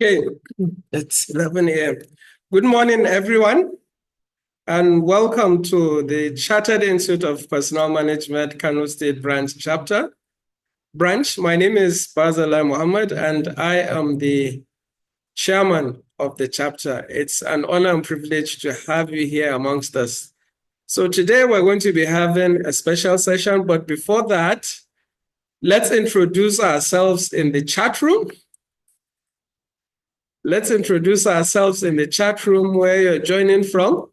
Okay, it's 11 a.m. Good morning, everyone, and welcome to the Chartered Institute of Personnel Management, Kano State Branch Chapter. My name is Bazalai Muhammad, and I am the chairman of the chapter. It's an honor and privilege to have you here amongst us. So today we're going to be having a special session, but before that, let's introduce ourselves in the chat room. Let's introduce ourselves in the chat room where you're joining from.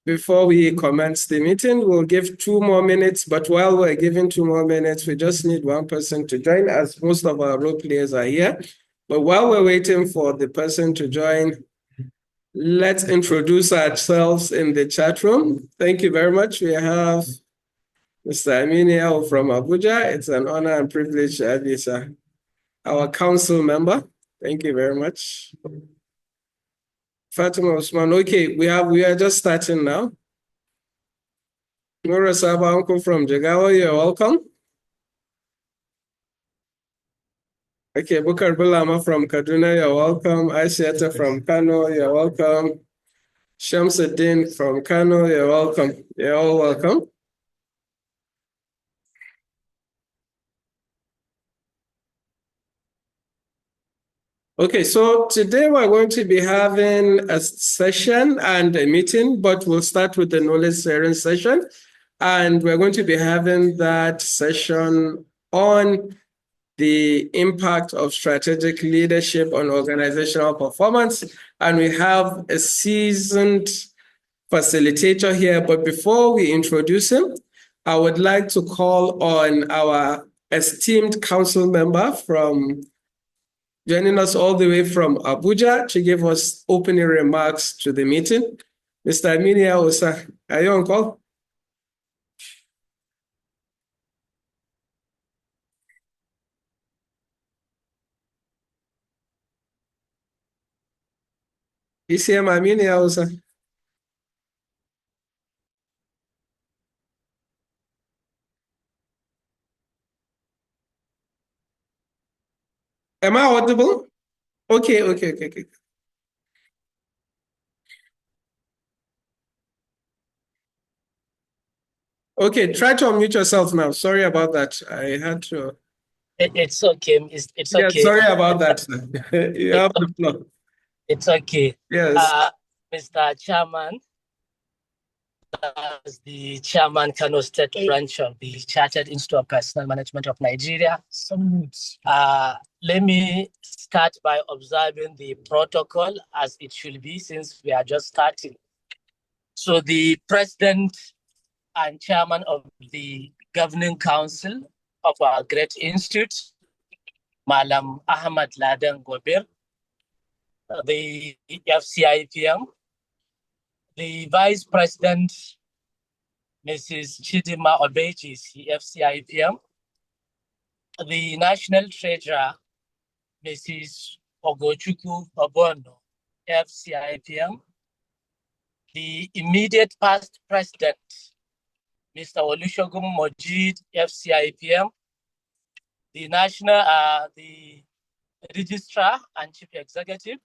Before we commence the meeting, we'll give 2 more minutes, but while we're giving 2 more minutes, we just need one person to join, as most of our role players are here. But while we're waiting for the person to join, let's introduce ourselves in the chat room. Thank you very much. We have Mr. Aminia from Abuja. It's an honor and privilege to have you, sir. Our council member. Thank you very much. Fatima Usman. Okay, we are just starting now. Nora Saba Uncle from Jagawa, you're welcome. Okay, Bukar Bulama from Kaduna, you're welcome. Aishata from Kano, you're welcome. Shamsuddin from Kano, you're welcome. You're all welcome. Okay, so today we're going to be having a session and a meeting, but we'll start with the knowledge sharing session. And we're going to be having that session on the impact of strategic leadership on organizational performance. And we have a seasoned facilitator here. But before we introduce him, I would like to call on our esteemed council member joining us all the way from Abuja to give us opening remarks to the meeting. Mr. Aminia Osa, are you on call? ECM Aminia Osa. Am I audible? Okay. Okay, try to unmute yourself now. Sorry about that. I had to. It's okay. It's Yeah, okay. sorry about that. You have the floor. It's okay. Yes. Mr. Chairman, as the chairman Kano State Branch of the Chartered Institute of Personnel Management of Nigeria, let me start by observing the protocol as it should be since we are just starting. So the president and chairman of the governing council of our great institute, Malam Ahmad Ladan Gobir, the FCIPM, the vice president, Mrs. Chidima Obeji, FCIPM, the national treasurer, Mrs. Ogochukwu Obono, FCIPM, the immediate past president, Mr. Olusegun Mojid, FCIPM, the the registrar and chief executive,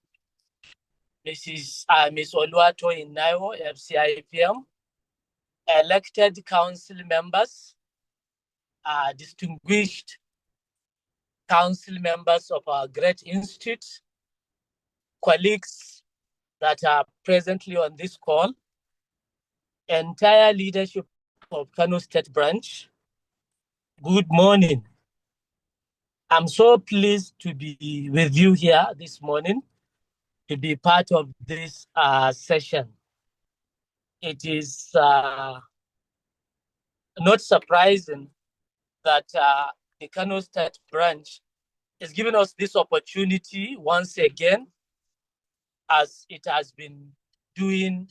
Ms. Oluwatoyin Naiwo, FCIPM, elected council members, distinguished council members of our great institute, colleagues that are presently on this call, entire leadership of Kano State Branch, good morning. I'm so pleased to be with you here this morning to be part of this session. It is not surprising that the Kano State Branch is giving us this opportunity once again, as it has been doing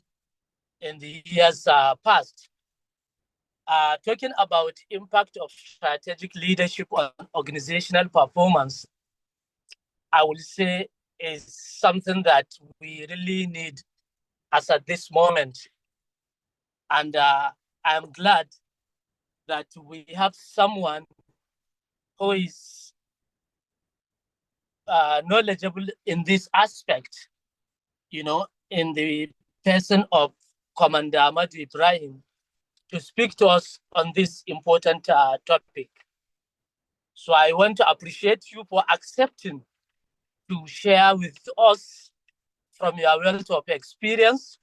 in the years past. Talking about impact of strategic leadership on organizational performance, I will say is something that we really need as at this moment. And I'm glad that we have someone who is knowledgeable in this aspect, in the person of Commander Ahmad Ibrahim, to speak to us on this important topic. So I want to appreciate you for accepting to share with us from your wealth of experience.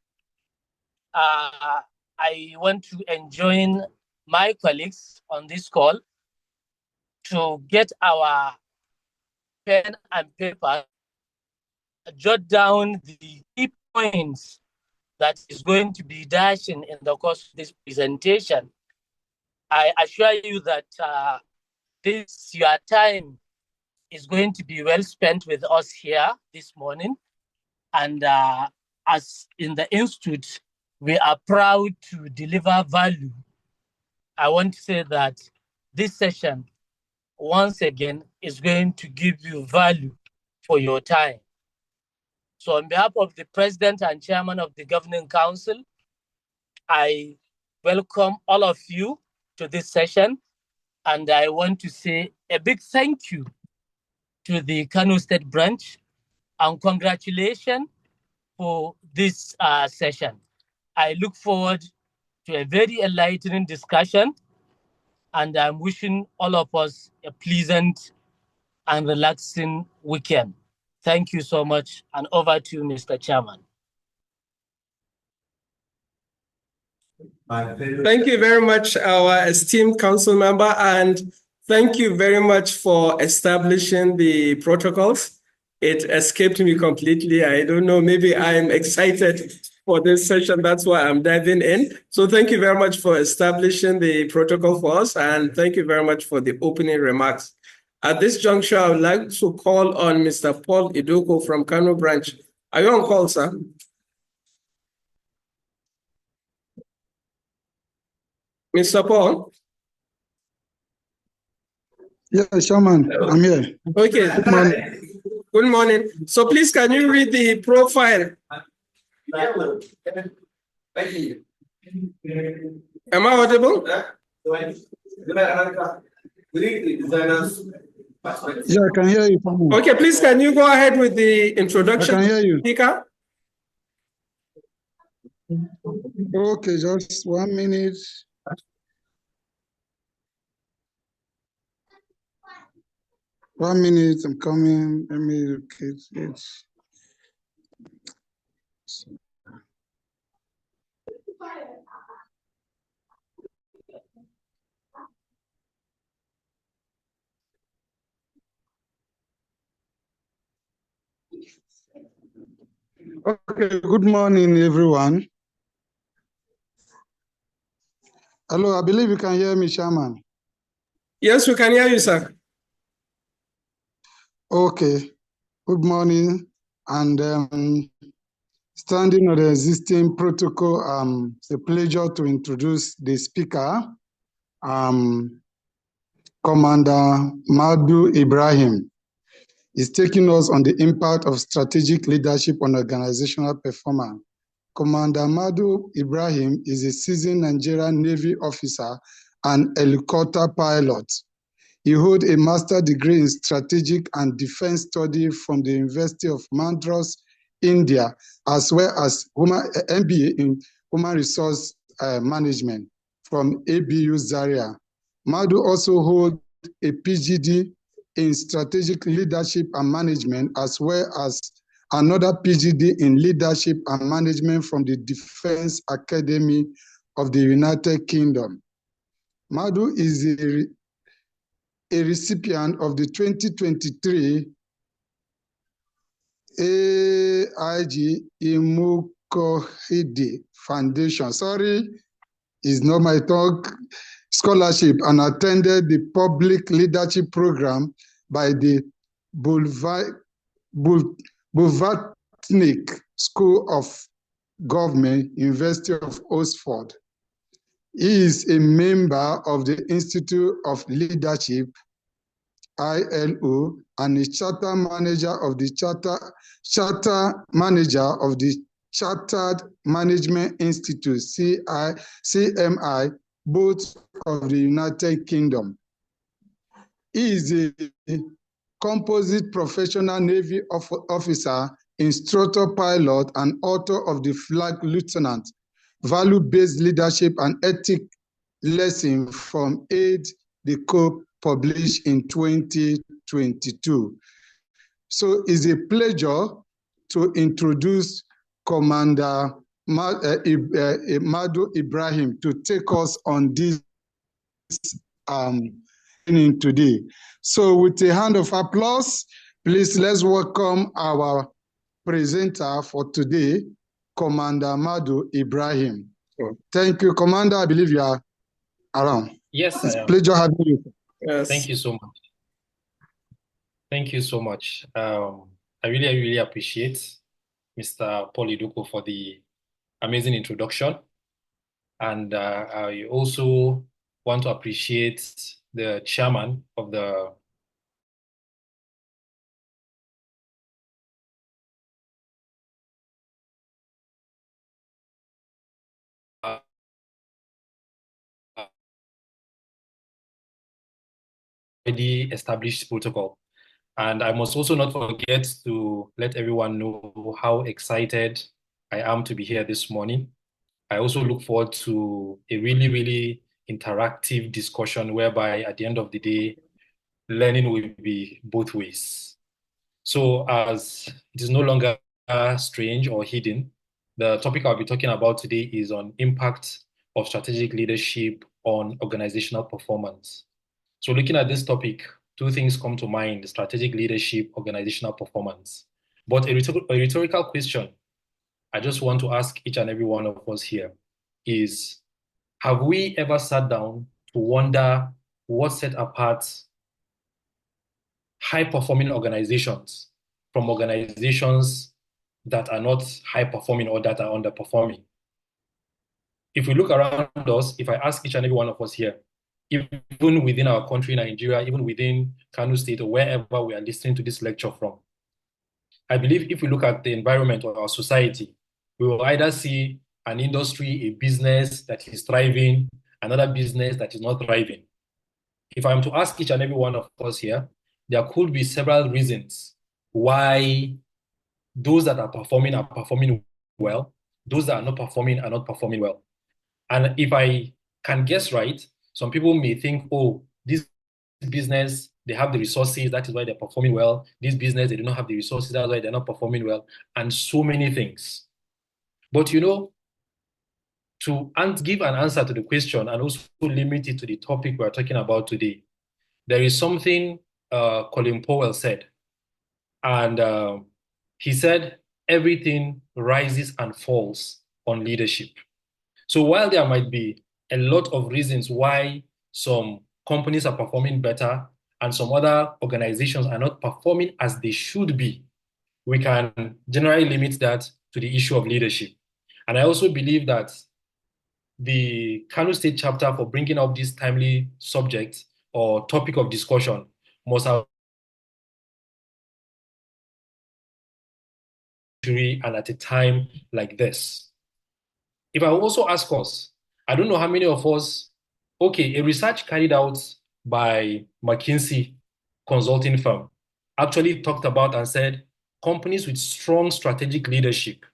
I want to enjoin my colleagues on this call to get our pen and paper, jot down the key points that is going to be dashing in the course of this presentation. I assure you that your time is going to be well spent with us here this morning. And as in the Institute, we are proud to deliver value. I want to say that this session, once again, is going to give you value for your time. So on behalf of the President and Chairman of the Governing Council, I welcome all of you to this session. And I want to say a big thank you to the Kano State Branch and congratulations for this session. I look forward to a very enlightening discussion, and I'm wishing all of us a pleasant and relaxing weekend. Thank you so much, and over to you, Mr. Chairman. Thank you very much, our esteemed council member, and thank you very much for establishing the protocols. It escaped me completely. I don't know, maybe I'm excited for this session. That's why I'm diving in. So thank you very much for establishing the protocol for us, and thank you very much for the opening remarks. At this juncture, I would like to call on Mr. Paul Idoko from Kano branch. Are you on call, sir? Mr. Paul? Yeah, Chairman, I'm here. Okay. Good morning. Good morning. So please, can you read the profile? Am I audible? Yeah, I can hear you. Okay, please, can you go ahead with the introduction? I can hear you. Speaker? Okay, just 1 minute. One minute, I'm coming. Let me look at it. Okay, good morning, everyone. Hello, I believe you can hear me, Chairman. Yes, we can hear you, sir. Okay, good morning. And standing on the existing protocol, it's a pleasure to introduce the speaker, Commander Madu Ibrahim. Is taking us on the impact of strategic leadership on organizational performance. Commander Madu Ibrahim is a seasoned Nigerian Navy officer and helicopter pilot. He holds a master's degree in strategic and defense study from the University of Madras, India, as well as MBA in Human Resource Management from ABU Zaria. Madu also holds a PhD in strategic leadership and management, as well as another PhD in leadership and management from the Defense Academy of the United Kingdom. Madu is a recipient of the 2023 AIG Imukohide Foundation. Sorry, it's not my talk. Scholarship and attended the public leadership program by the Bulvatnik School of Government, University of Oxford. He is a member of the Institute of Leadership, ILO, and a charter manager of the Chartered Management Institute, CIPM, both of the United Kingdom. He is a composite professional Navy officer, instructor pilot, and author of the Flag Lieutenant, Value-Based Leadership and Ethic Lesson from Aid the Code, published in 2022. So it's a pleasure to introduce Commander Madu Ibrahim to take us on this training today. So with a hand of applause, please let's welcome our presenter for today, Commander Madu Ibrahim. Thank you, Commander. I believe you are around. Yes, It's I a am. pleasure having you. Yes. Thank you so much. Thank you so much. I really appreciate Mr. Paul Iduko for the amazing introduction. And I also want to appreciate the chairman of the already established protocol. And I must also not forget to let everyone know how excited I am to be here this morning. I also look forward to a really interactive discussion whereby at the end of the day, learning will be both ways. So as it is no longer strange or hidden, the topic I'll be talking about today is on impact of strategic leadership on organizational performance. So looking at this topic, two things come to mind: strategic leadership, organizational performance. But a rhetorical question I just want to ask each and every one of us here is, have we ever sat down to wonder what set apart high-performing organizations from organizations that are not high-performing or that are underperforming? If we look around us, if I ask each and every one of us here, even within our country, Nigeria, even within Kano State or wherever we are listening to this lecture from, I believe if we look at the environment of our society, we will either see an industry, a business that is thriving, another business that is not thriving. If I'm to ask each and every one of us here, there could be several reasons why those that are performing well, those that are not performing well. And if I can guess right, some people may think, oh, this business, they have the resources, that is why they're performing well. This business, they do not have the resources, that's why they're not performing well, and so many things. But you know, to give an answer to the question and also limit it to the topic we're talking about today, there is something Colin Powell said. And he said, everything rises and falls on leadership. So while there might be a lot of reasons why some companies are performing better and some other organizations are not performing as they should be, we can generally limit that to the issue of leadership. And I also believe that the Kano State chapter, for bringing up this timely subject or topic of discussion, must have and at a time like this. If I also ask us, I don't know how many of us, okay, a research carried out by McKinsey consulting firm actually talked about and said companies with strong strategic leadership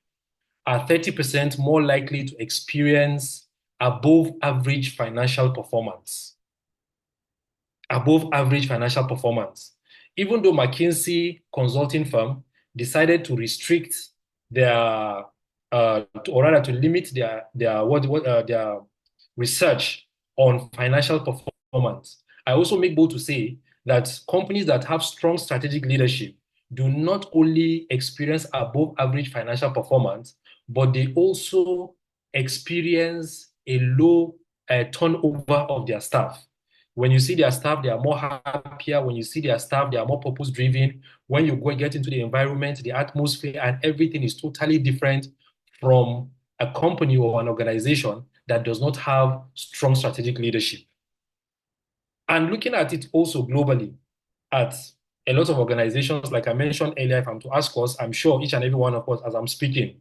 are 30% more likely to experience above average financial performance. Above average financial performance. Even though McKinsey consulting firm decided to restrict their or rather to limit their research on financial performance. I also make bold to say that companies that have strong strategic leadership do not only experience above average financial performance, but they also experience a low turnover of their staff. When you see their staff, they are more happier. When you see their staff, they are more purpose-driven. When you go get into the environment, the atmosphere, and everything is totally different from a company or an organization that does not have strong strategic leadership. And looking at it also globally, at a lot of organizations, like I mentioned earlier, if I'm to ask us, I'm sure each and every one of us, as I'm speaking,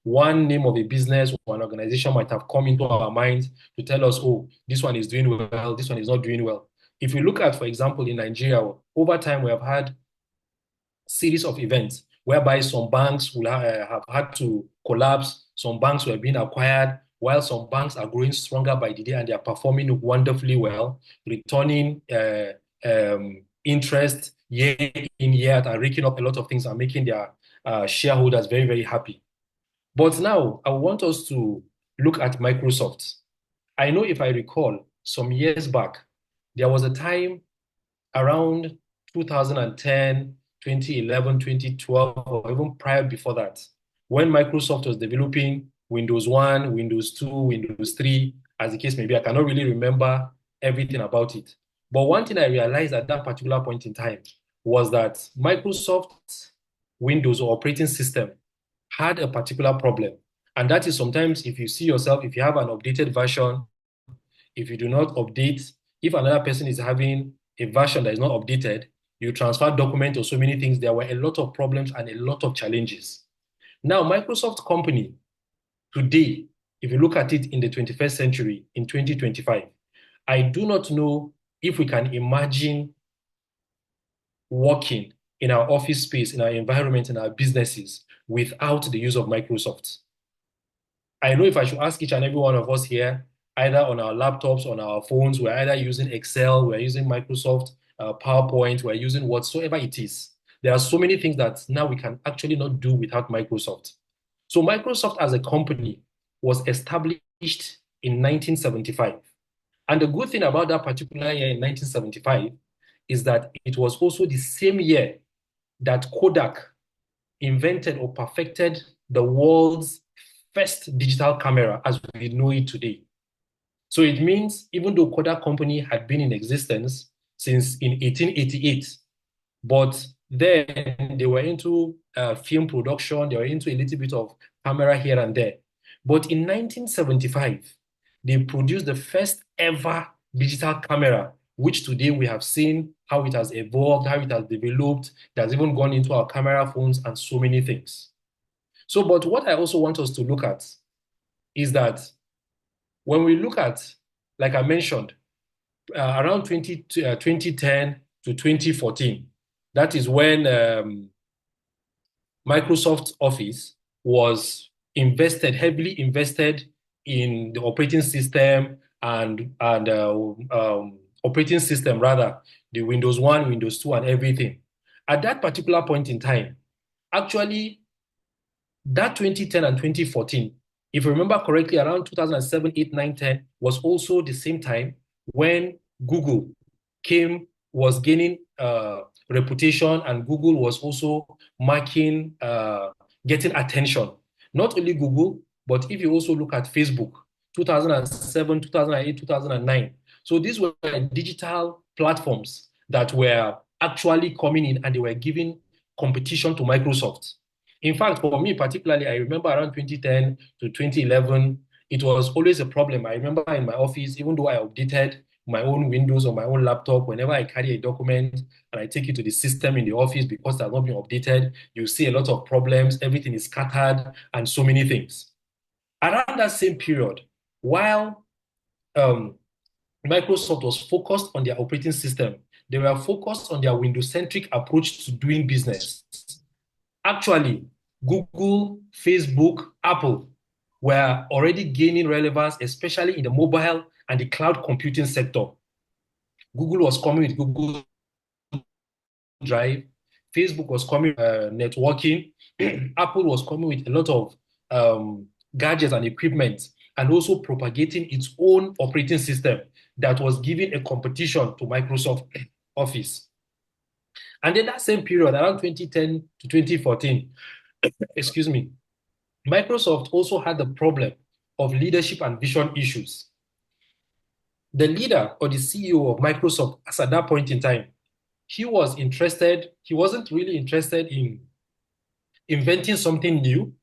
one name of a business or an organization might have come into our minds to tell us, oh, this one is doing well, this one is not doing well. If we look at, for example, in Nigeria, over time, we have had series of events whereby some banks will have had to collapse, some banks were being acquired, while some banks are growing stronger by the day and they are performing wonderfully well, returning interest year in, year out, and raking up a lot of things and making their shareholders very, very happy. But now I want us to look at Microsoft. I know if I recall some years back, there was a time around 2010, 2011, 2012, or even prior before that, when Microsoft was developing Windows 1, Windows 2, Windows 3, as the case may be. I cannot really remember everything about it. But one thing I realized at that particular point in time was that Microsoft's Windows or operating system had a particular problem. And that is sometimes if you see yourself, if you have an updated version, if you do not update, if another person is having a version that is not updated, you transfer document or so many things. There were a lot of problems and a lot of challenges. Now, Microsoft company today, if you look at it in the 21st century, in 2025, I do not know if we can imagine working in our office space, in our environment, in our businesses without the use of Microsoft. I know if I should ask each and every one of us here, either on our laptops, on our phones, we're either using Excel, we're using Microsoft PowerPoint, we're using whatsoever it is. There are so many things that now we can actually not do without Microsoft. So Microsoft as a company was established in 1975. And the good thing about that particular year in 1975 is that it was also the same year that Kodak invented or perfected the world's first digital camera as we know it today. So it means even though Kodak company had been in existence since in 1888, but then they were into film production, they were into a little bit of camera here and there. But in 1975, they produced the first ever digital camera, which today we have seen how it has evolved, how it has developed, it has even gone into our camera phones and so many things. So, but what I also want us to look at is that when we look at, like I mentioned, around 2010 to 2014, that is when Microsoft Office was heavily invested in the operating system and operating system rather, the Windows 1, Windows 2, and everything. At that particular point in time, actually, that 2010 and 2014, if you remember correctly, around 2007, 8, 9, 10 was also the same time when Google was gaining reputation, and Google was also getting attention. Not only Google, but if you also look at Facebook, 2007, 2008, 2009. So these were digital platforms that were actually coming in and they were giving competition to Microsoft. In fact, for me particularly, I remember around 2010 to 2011, it was always a problem. I remember in my office, even though I updated my own Windows or my own laptop, whenever I carry a document and I take it to the system in the office because it has not been updated, you see a lot of problems, everything is scattered, and so many things. Around that same period, while Microsoft was focused on their operating system, they were focused on their Windows-centric approach to doing business. Actually, Google, Facebook, Apple were already gaining relevance, especially in the mobile and the cloud computing sector. Google was coming with Google Drive. Facebook was coming with networking. Apple was coming with a lot of gadgets and equipment, and also propagating its own operating system that was giving a competition to Microsoft Office. And in that same period, around 2010 to 2014, excuse me, Microsoft also had the problem of leadership and vision issues. The leader or the CEO of Microsoft, as at that point in time, he wasn't really interested in inventing something new.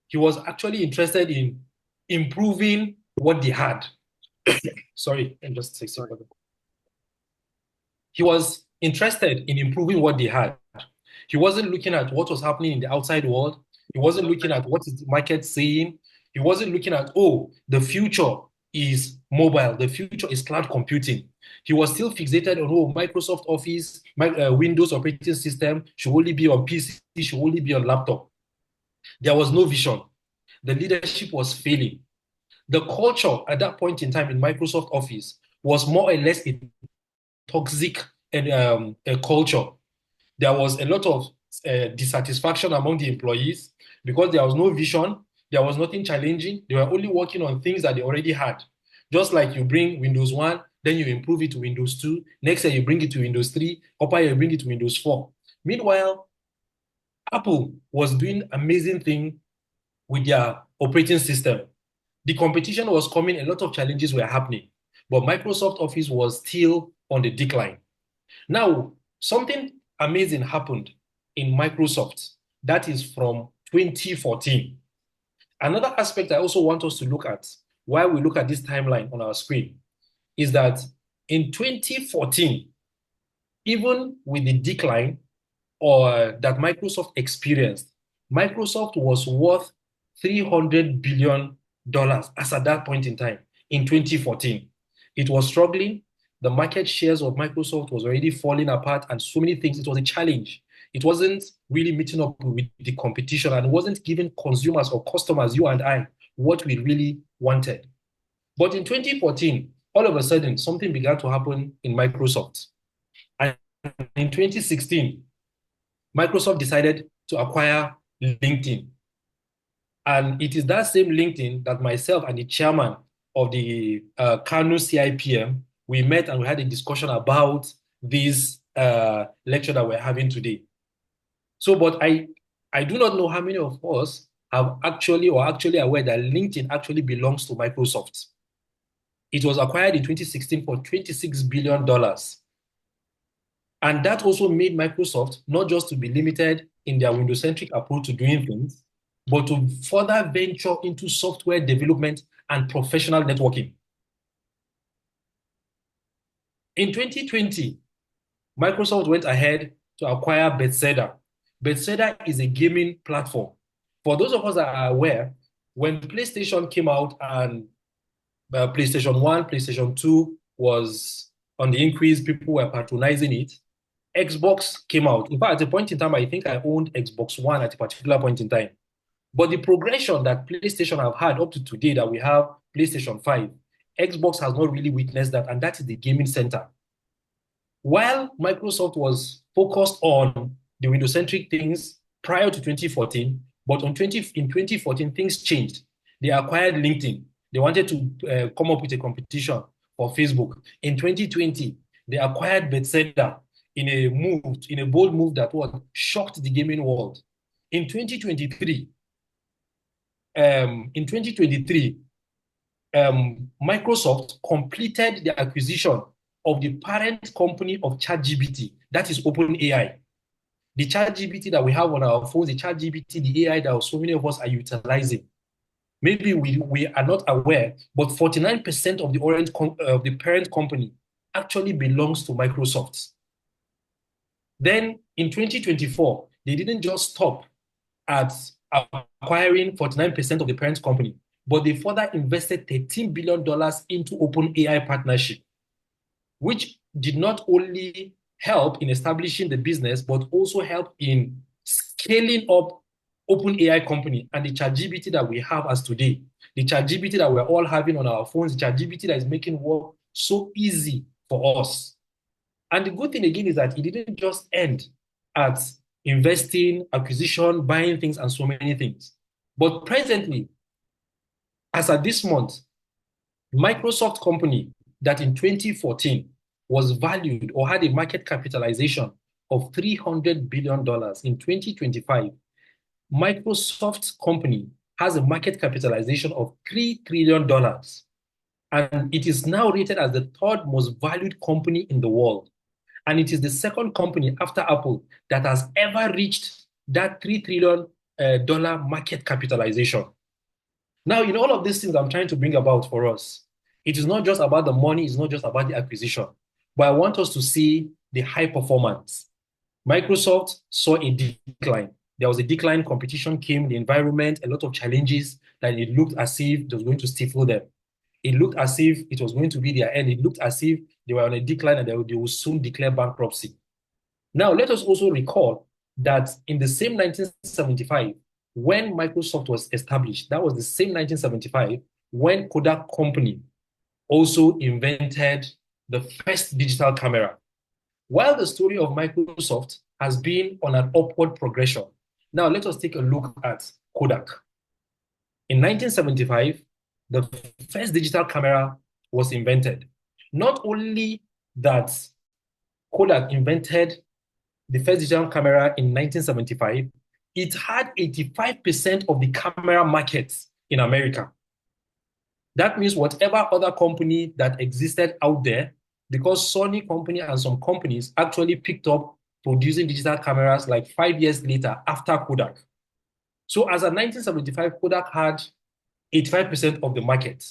He was actually interested in improving what they had. Sorry, I'm just a second. He was interested in improving what they had. He wasn't looking at what was happening in the outside world. He wasn't looking at what is the market saying. He wasn't looking at, the future. is mobile. The future is cloud computing. He was still fixated on, oh, Microsoft Office, Windows operating system should only be on PC, should only be on laptop. There was no vision. The leadership was failing. The culture at that point in time in Microsoft Office was more or less a toxic a culture. There was a lot of dissatisfaction among the employees because there was no vision, there was nothing challenging. They were only working on things that they already had. Just like you bring Windows 1, then you improve it to Windows 2. Next year, you bring it to Windows 3. Upper year, you bring it to Windows 4. Meanwhile, Apple was doing amazing thing with their operating system. The competition was coming, a lot of challenges were happening, but Microsoft Office was still on the decline. Now, something amazing happened in Microsoft. That is from 2014. Another aspect I also want us to look at while we look at this timeline on our screen is that in 2014, even with the decline that Microsoft experienced, Microsoft was worth $300 billion as at that point in time in 2014. It was struggling. The market shares of Microsoft was already falling apart and so many things. It was a challenge. It wasn't really meeting up with the competition and wasn't giving consumers or customers, you and I, what we really wanted. But in 2014, all of a sudden, something began to happen in Microsoft. And in 2016, Microsoft decided to acquire LinkedIn. And it is that same LinkedIn that myself and the chairman of the Kano CIPM, we met and we had a discussion about this lecture that we're having today. So, but I do not know how many of us have actually aware that LinkedIn actually belongs to Microsoft. It was acquired in 2016 for $26 billion. And that also made Microsoft not just to be limited in their Windows-centric approach to doing things, but to further venture into software development and professional networking. In 2020, Microsoft went ahead to acquire Bethesda. Bethesda is a gaming platform. For those of us that are aware, when PlayStation came out and PlayStation 1, PlayStation 2 was on the increase, people were patronizing it. Xbox came out. In fact, at a point in time, I think I owned Xbox One at a particular point in time. But the progression that PlayStation have had up to today that we have PlayStation 5, Xbox has not really witnessed that, and that is the gaming center. While Microsoft was focused on the Windows-centric things prior to 2014, but in 2014, things changed. They acquired LinkedIn. They wanted to come up with a competition for Facebook. In 2020, they acquired Bethesda in a bold move that shocked the gaming world. In 2023, Microsoft completed the acquisition of the parent company of ChatGPT, that is OpenAI. The ChatGPT that we have on our phones, the ChatGPT, the AI that so many of us are utilizing. Maybe we are not aware, but 49% of the parent company actually belongs to Microsoft. Then in 2024, they didn't just stop at acquiring 49% of the parent company, but they further invested $13 billion into OpenAI partnership, which did not only help in establishing the business, but also help in scaling up OpenAI company and the ChatGPT that we have as today, the ChatGPT that we're all having on our phones, the ChatGPT that is making work so easy for us. And the good thing again is that it didn't just end at investing, acquisition, buying things, and so many things. But presently, as at this month, Microsoft company that in 2014 was valued or had a market capitalization of $300 billion in 2025, Microsoft company has a market capitalization of $3 trillion. And it is now rated as the third most valued company in the world. And it is the second company after Apple that has ever reached that $3 trillion market capitalization. Now, in all of these things I'm trying to bring about for us, it is not just about the money, it's not just about the acquisition, but I want us to see the high performance. Microsoft saw a decline. There was a decline, competition came, the environment, a lot of challenges that it looked as if it was going to stifle them. It looked as if it was going to be their end. It looked as if they were on a decline and they would soon declare bankruptcy. Now, let us also recall that in the same 1975, when Microsoft was established, that was the same 1975 when Kodak Company also invented the first digital camera. While the story of Microsoft has been on an upward progression, now let us take a look at Kodak. In 1975, the first digital camera was invented. Not only that Kodak invented the first digital camera in 1975, it had 85% of the camera market in America. That means whatever other company that existed out there, because Sony company and some companies actually picked up producing digital cameras like 5 years later after Kodak. So as of 1975, Kodak had 85% of the market.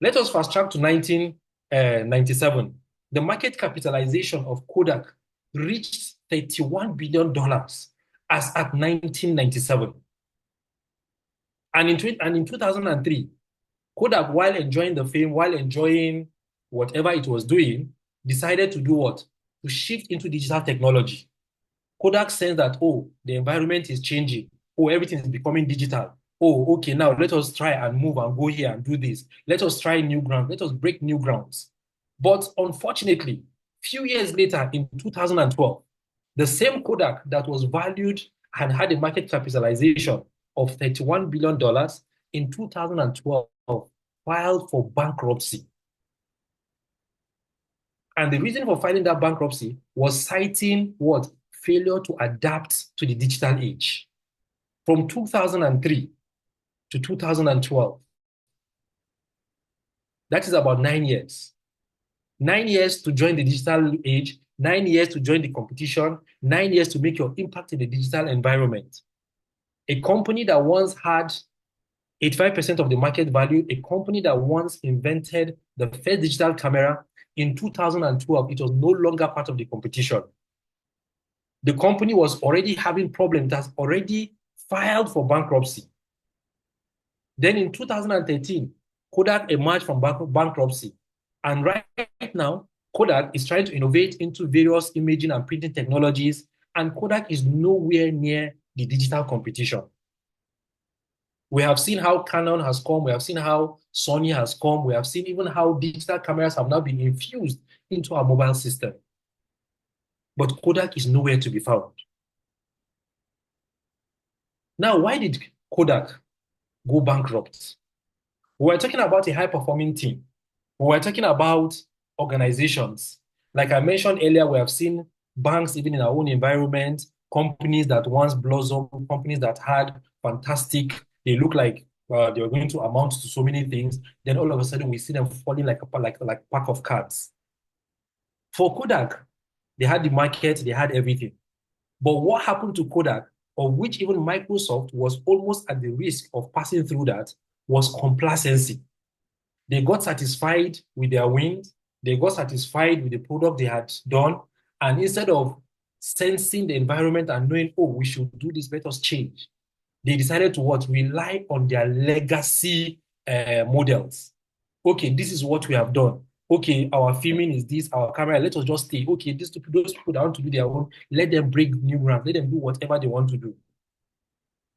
Let us fast track to 1997. The market capitalization of Kodak reached $31 billion as at 1997. And in 2003, Kodak, while enjoying the fame, while enjoying whatever it was doing, decided to do what? To shift into digital technology. Kodak sensed that, oh, the environment is changing. Oh, everything is becoming digital. Oh, okay, now let us try and move and go here and do this. Let us try new ground. Let us break new grounds. But unfortunately, few years later in 2012, the same Kodak that was valued and had a market capitalization of $31 billion in 2012 filed for bankruptcy. And the reason for filing that bankruptcy was citing what? Failure to adapt to the digital age. From 2003 to 2012, that is about 9 years. 9 years to join the digital age, 9 years to join the competition, 9 years to make your impact in the digital environment. A company that once had 85% of the market value, a company that once invented the first digital camera, in 2012, it was no longer part of the competition. The company was already having problems, it has already filed for bankruptcy. Then in 2013, Kodak emerged from bankruptcy. And right now, Kodak is trying to innovate into various imaging and printing technologies, and Kodak is nowhere near the digital competition. We have seen how Canon has come, we have seen how Sony has come, we have seen even how digital cameras have now been infused into our mobile system. But Kodak is nowhere to be found. Now, why did Kodak go bankrupt? We were talking about a high-performing team. We were talking about organizations. Like I mentioned earlier, we have seen banks, even in our own environment, companies that once blossomed, companies that had fantastic, they look like they were going to amount to so many things. Then all of a sudden, we see them falling like a pack of cards. For Kodak, they had the market, they had everything. But what happened to Kodak, of which even Microsoft was almost at the risk of passing through that, was complacency. They got satisfied with their wins. They got satisfied with the product they had done. And instead of sensing the environment and knowing, oh, we should do this, let us change, they decided to what? Rely on their legacy models. Okay, this is what we have done. Okay, our filming is this, our camera, let us just stay. Okay, those people that want to do their own, let them break new ground, let them do whatever they want to do.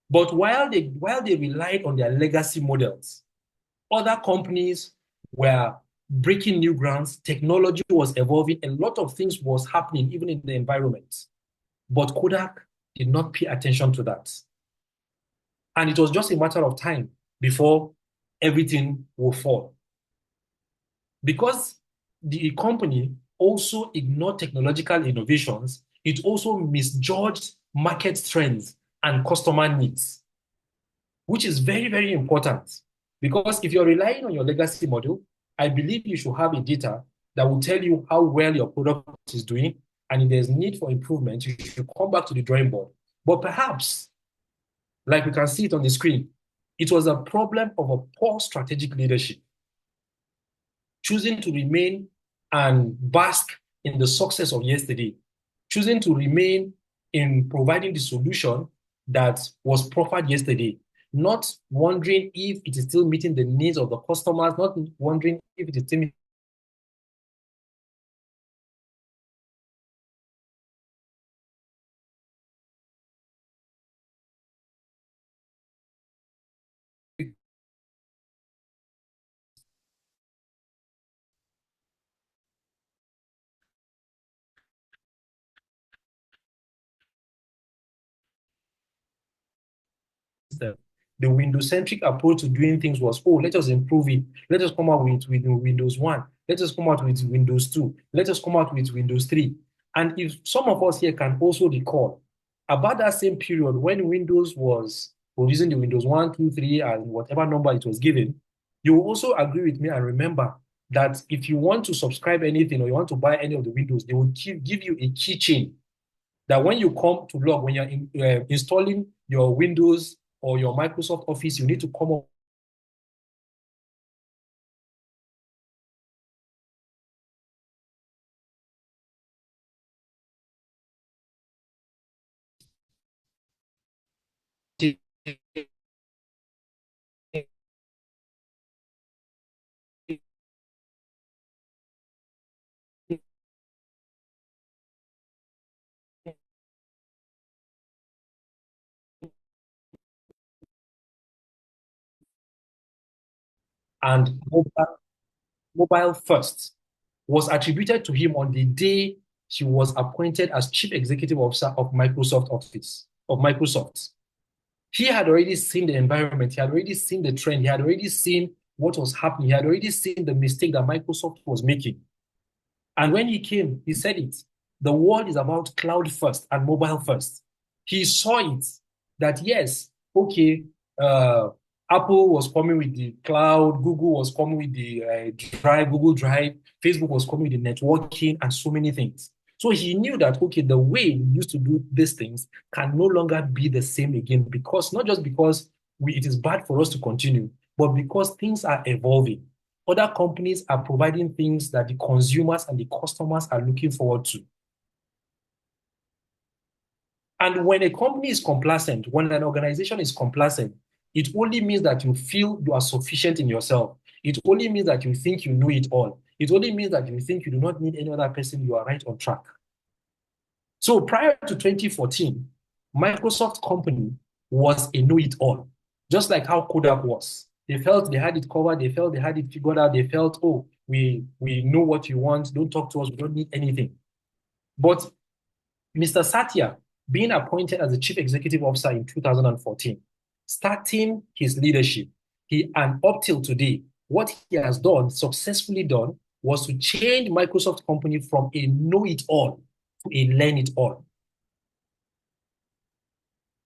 But while they relied on their legacy models, other companies were breaking new grounds, technology was evolving, a lot of things was happening even in the environment. But Kodak did not pay attention to that. And it was just a matter of time before everything will fall. Because the company also ignored technological innovations, it also misjudged market trends and customer needs, which is very, very important. Because if you're relying on your legacy model, I believe you should have a data that will tell you how well your product is doing. And if there's need for improvement, you should come back to the drawing board. But perhaps, like we can see it on the screen, it was a problem of a poor strategic leadership, choosing to remain and bask in the success of yesterday, choosing to remain in providing the solution that was proffered yesterday, not wondering if it is still meeting the needs of the customers, not wondering if it is still meeting the Windows-centric approach to doing things was, oh, let us improve it. Let us come out with Windows 1. Let us come out with Windows 2. Let us come out with Windows 3. And if some of us here can also recall, about that same period when Windows was using the Windows 1, 2, 3, and whatever number it was given, you will also agree with me and remember that if you want to subscribe anything or you want to buy any of the Windows, they will give you a keychain that when you come to log, when you're installing your Windows or your Microsoft Office, you need to come up and mobile first was attributed to him on the day he was appointed as Chief Executive Officer of Microsoft. He had already seen the environment, he had already seen the trend, he had already seen what was happening, he had already seen the mistake that Microsoft was making. And when he came, he said it. The world is about cloud first and mobile first. He saw it that yes, okay, Apple was coming with the cloud, Google was coming with the Google Drive, Facebook was coming with the networking and so many things. So he knew that, okay, the way we used to do these things can no longer be the same again, because not just because it is bad for us to continue, but because things are evolving. Other companies are providing things that the consumers and the customers are looking forward to. And when a company is complacent, when an organization is complacent, it only means that you feel you are sufficient in yourself. It only means that you think you know it all. It only means that you think you do not need any other person, you are right on track. So prior to 2014, Microsoft company was a know-it-all, just like how Kodak was. They felt they had it covered, they felt they had it figured out, they felt, oh, we know what you want, don't talk to us, we don't need anything. But Mr. Satya, being appointed as the Chief Executive Officer in 2014, starting his leadership, and up till today, what he has done, successfully done, was to change Microsoft company from a know-it-all to a learn-it-all.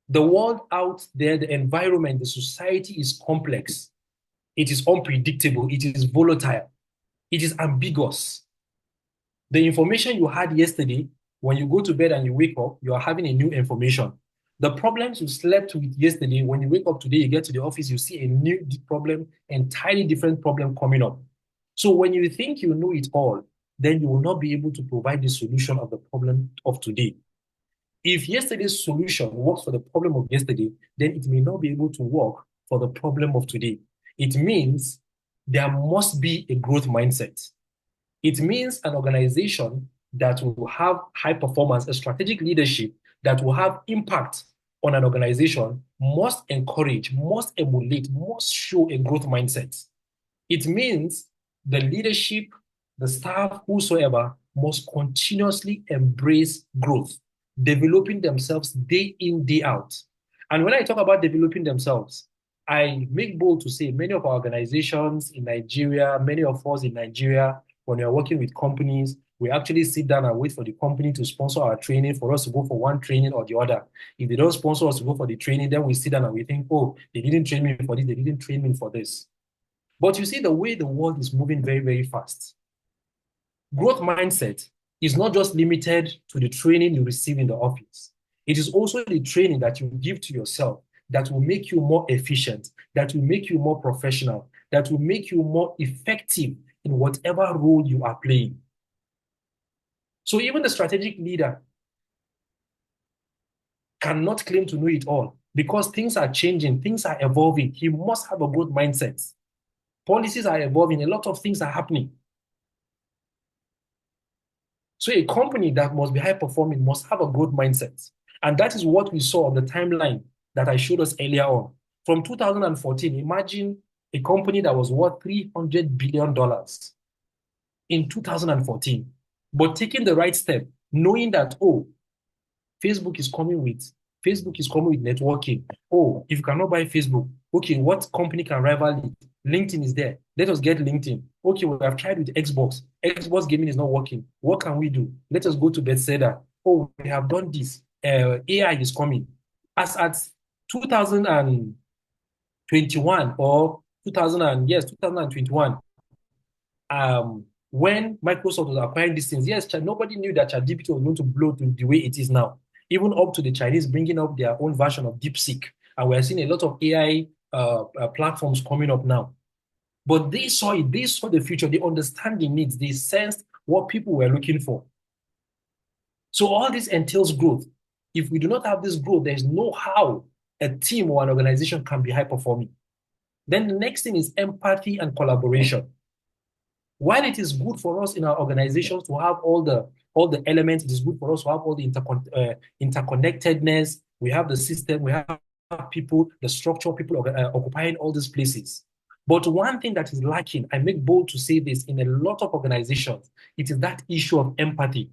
The world out there, the environment, the society is complex. It is unpredictable. It is volatile. It is ambiguous. The information you had yesterday, when you go to bed and you wake up, you are having a new information. The problems you slept with yesterday, when you wake up today, you get to the office, you see a new problem, entirely different problem coming up. So when you think you know it all, then you will not be able to provide the solution of the problem of today. If yesterday's solution works for the problem of yesterday, then it may not be able to work for the problem of today. It means there must be a growth mindset. It means an organization that will have high performance, a strategic leadership that will have impact on an organization must encourage, must emulate, must show a growth mindset. It means the leadership, the staff, whosoever, must continuously embrace growth, developing themselves day in, day out. And when I talk about developing themselves, I make bold to say many of our organizations in Nigeria, many of us in Nigeria, when we are working with companies, we actually sit down and wait for the company to sponsor our training, for us to go for one training or the other. If they don't sponsor us to go for the training, then we sit down and we think, oh, they didn't train me for this, they didn't train me for this. But you see the way the world is moving very, very fast. Growth mindset is not just limited to the training you receive in the office. It is also the training that you give to yourself that will make you more efficient, that will make you more professional, that will make you more effective in whatever role you are playing. So even the strategic leader cannot claim to know it all, because things are changing, things are evolving. He must have a growth mindset. Policies are evolving, a lot of things are happening. So a company that must be high performing must have a growth mindset. And that is what we saw on the timeline that I showed us earlier on. From 2014, imagine a company that was worth $300 billion in 2014, but taking the right step, knowing that, oh, Facebook is coming with networking. Oh, if you cannot buy Facebook, okay, what company can rival it? LinkedIn is there. Let us get LinkedIn. Okay, we have tried with Xbox. Xbox gaming is not working. What can we do? Let us go to Bethesda. Oh, we have done this. AI is coming. As at 2021 or 2021, when Microsoft was acquiring these things, yes, nobody knew that ChatGPT was going to blow to the way it is now. Even up to the Chinese bringing up their own version of DeepSeek. And we're seeing a lot of AI platforms coming up now. But they saw it, they saw the future, they understand the needs, they sensed what people were looking for. So all this entails growth. If we do not have this growth, there's no how a team or an organization can be high performing. Then the next thing is empathy and collaboration. While it is good for us in our organizations to have all the elements, it is good for us to have all the interconnectedness. We have the system, we have people, the structure, people occupying all these places. But one thing that is lacking, I make bold to say this, in a lot of organizations, it is that issue of empathy.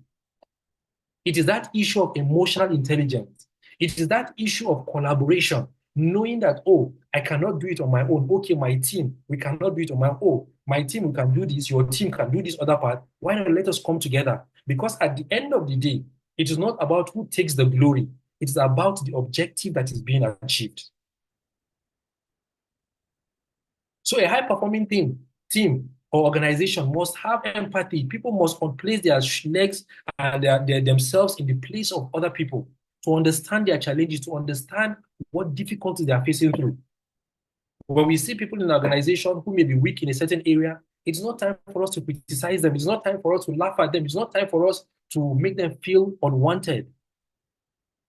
It is that issue of emotional intelligence. It is that issue of collaboration, knowing that, oh, I cannot do it on my own. Okay, my team, we cannot do it on my own. My team, we can do this. Your team can do this other part. Why not let us come together? Because at the end of the day, it is not about who takes the glory. It is about the objective that is being achieved. So a high-performing team or organization must have empathy. People must place their legs and themselves in the place of other people to understand their challenges, to understand what difficulties they are facing through. When we see people in an organization who may be weak in a certain area, it's not time for us to criticize them. It's not time for us to laugh at them. It's not time for us to make them feel unwanted.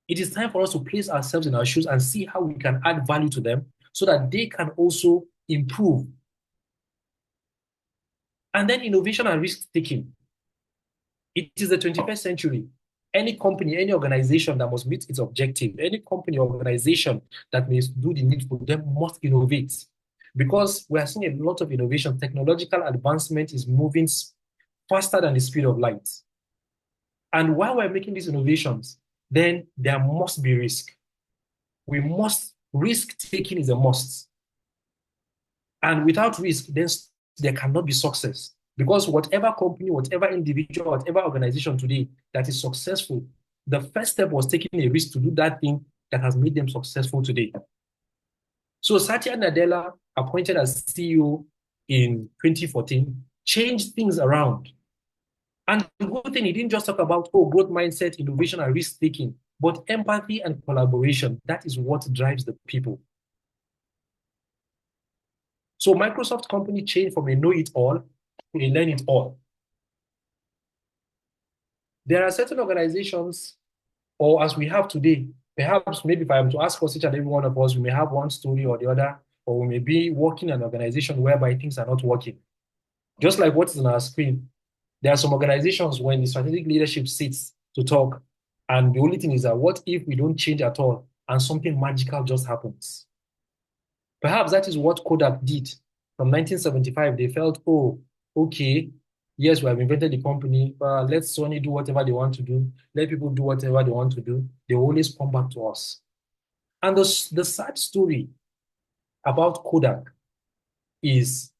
It is time for us to place ourselves in our shoes and see how we can add value to them so that they can also improve. And then innovation and risk taking. It is the 21st century. Any company, any organization that must meet its objective, any company or organization that may do the needful, them must innovate. Because we are seeing a lot of innovation. Technological advancement is moving faster than the speed of light. And while we're making these innovations, then there must be risk. Risk taking is a must. And without risk, then there cannot be success. Because whatever company, whatever individual, whatever organization today that is successful, the first step was taking a risk to do that thing that has made them successful today. So Satya Nadella, appointed as CEO in 2014, changed things around. And the good thing, he didn't just talk about, growth mindset, innovation, and risk taking, but empathy and collaboration. That is what drives the people. So Microsoft company changed from a know-it-all to a learn-it-all. There are certain organizations, or as we have today, perhaps maybe if I am to ask us, each and every one of us, we may have one story or the other, or we may be working in an organization whereby things are not working. Just like what is on our screen, there are some organizations when the strategic leadership sits to talk, and the only thing is that what if we don't change at all and something magical just happens? Perhaps that is what Kodak did. From 1975, they felt, okay, yes, we have invented the company, let Sony do whatever they want to do. Let people do whatever they want to do. They always come back to us. And the sad story about Kodak is,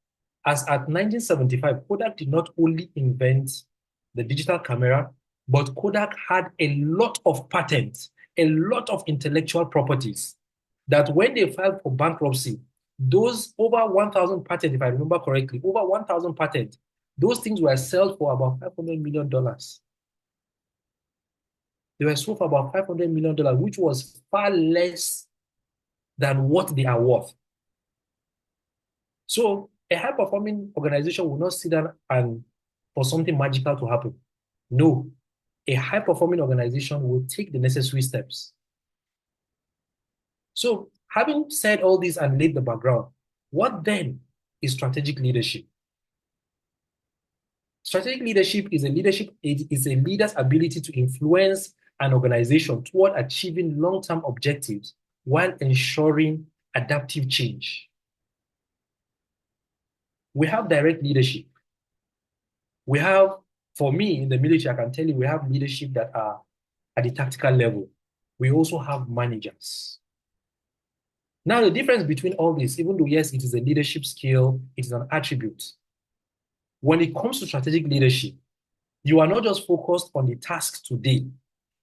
as at 1975, Kodak did not only invent the digital camera, but Kodak had a lot of patents, a lot of intellectual properties that when they filed for bankruptcy, those over 1,000 patents, if I remember correctly, over 1,000 patents, those things were sold for about $500 million. They were sold for about $500 million, which was far less than what they are worth. So a high-performing organization will not sit down and for something magical to happen. No, a high-performing organization will take the necessary steps. So having said all this and laid the background, what then is strategic leadership? Strategic leadership is a leader's ability to influence an organization toward achieving long-term objectives while ensuring adaptive change. We have direct leadership. We have, for me, in the military, I can tell you, we have leadership that are at the tactical level. We also have managers. Now, the difference between all this, even though, yes, it is a leadership skill, it is an attribute. When it comes to strategic leadership, you are not just focused on the task today.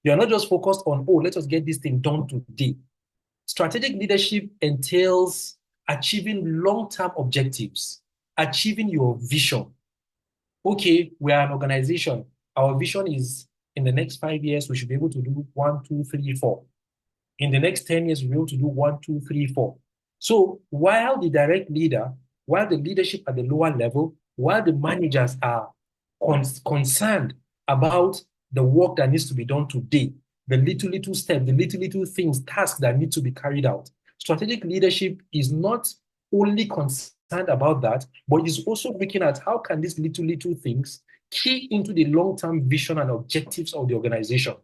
You are not just focused on, oh, let us get this thing done today. Strategic leadership entails achieving long-term objectives, achieving your vision. Okay, we are an organization. Our vision is in the next 5 years, we should be able to do 1, 2, 3, 4. In the next 10 years, we'll be able to do 1, 2, 3, 4. So while the direct leader, while the leadership at the lower level, while the managers are concerned about the work that needs to be done today, the little steps, the little things, tasks that need to be carried out. Strategic leadership is not only concerned about that, but is also looking at how can these little things key into the long-term vision and objectives of the organization.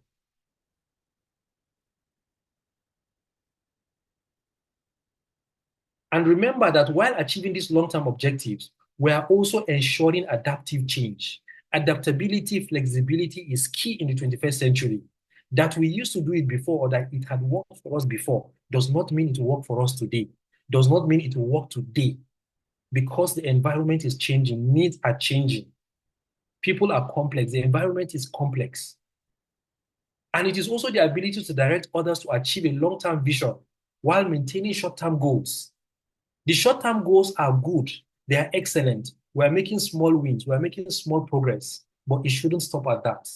And remember that while achieving these long-term objectives, we are also ensuring adaptive change. Adaptability, flexibility is key in the 21st century. That we used to do it before or that it had worked for us before does not mean it will work for us today. Does not mean it will work today. Because the environment is changing, needs are changing. People are complex, the environment is complex. And it is also the ability to direct others to achieve a long-term vision while maintaining short-term goals. The short-term goals are good. They are excellent. We're making small wins. We're making small progress. But it shouldn't stop at that.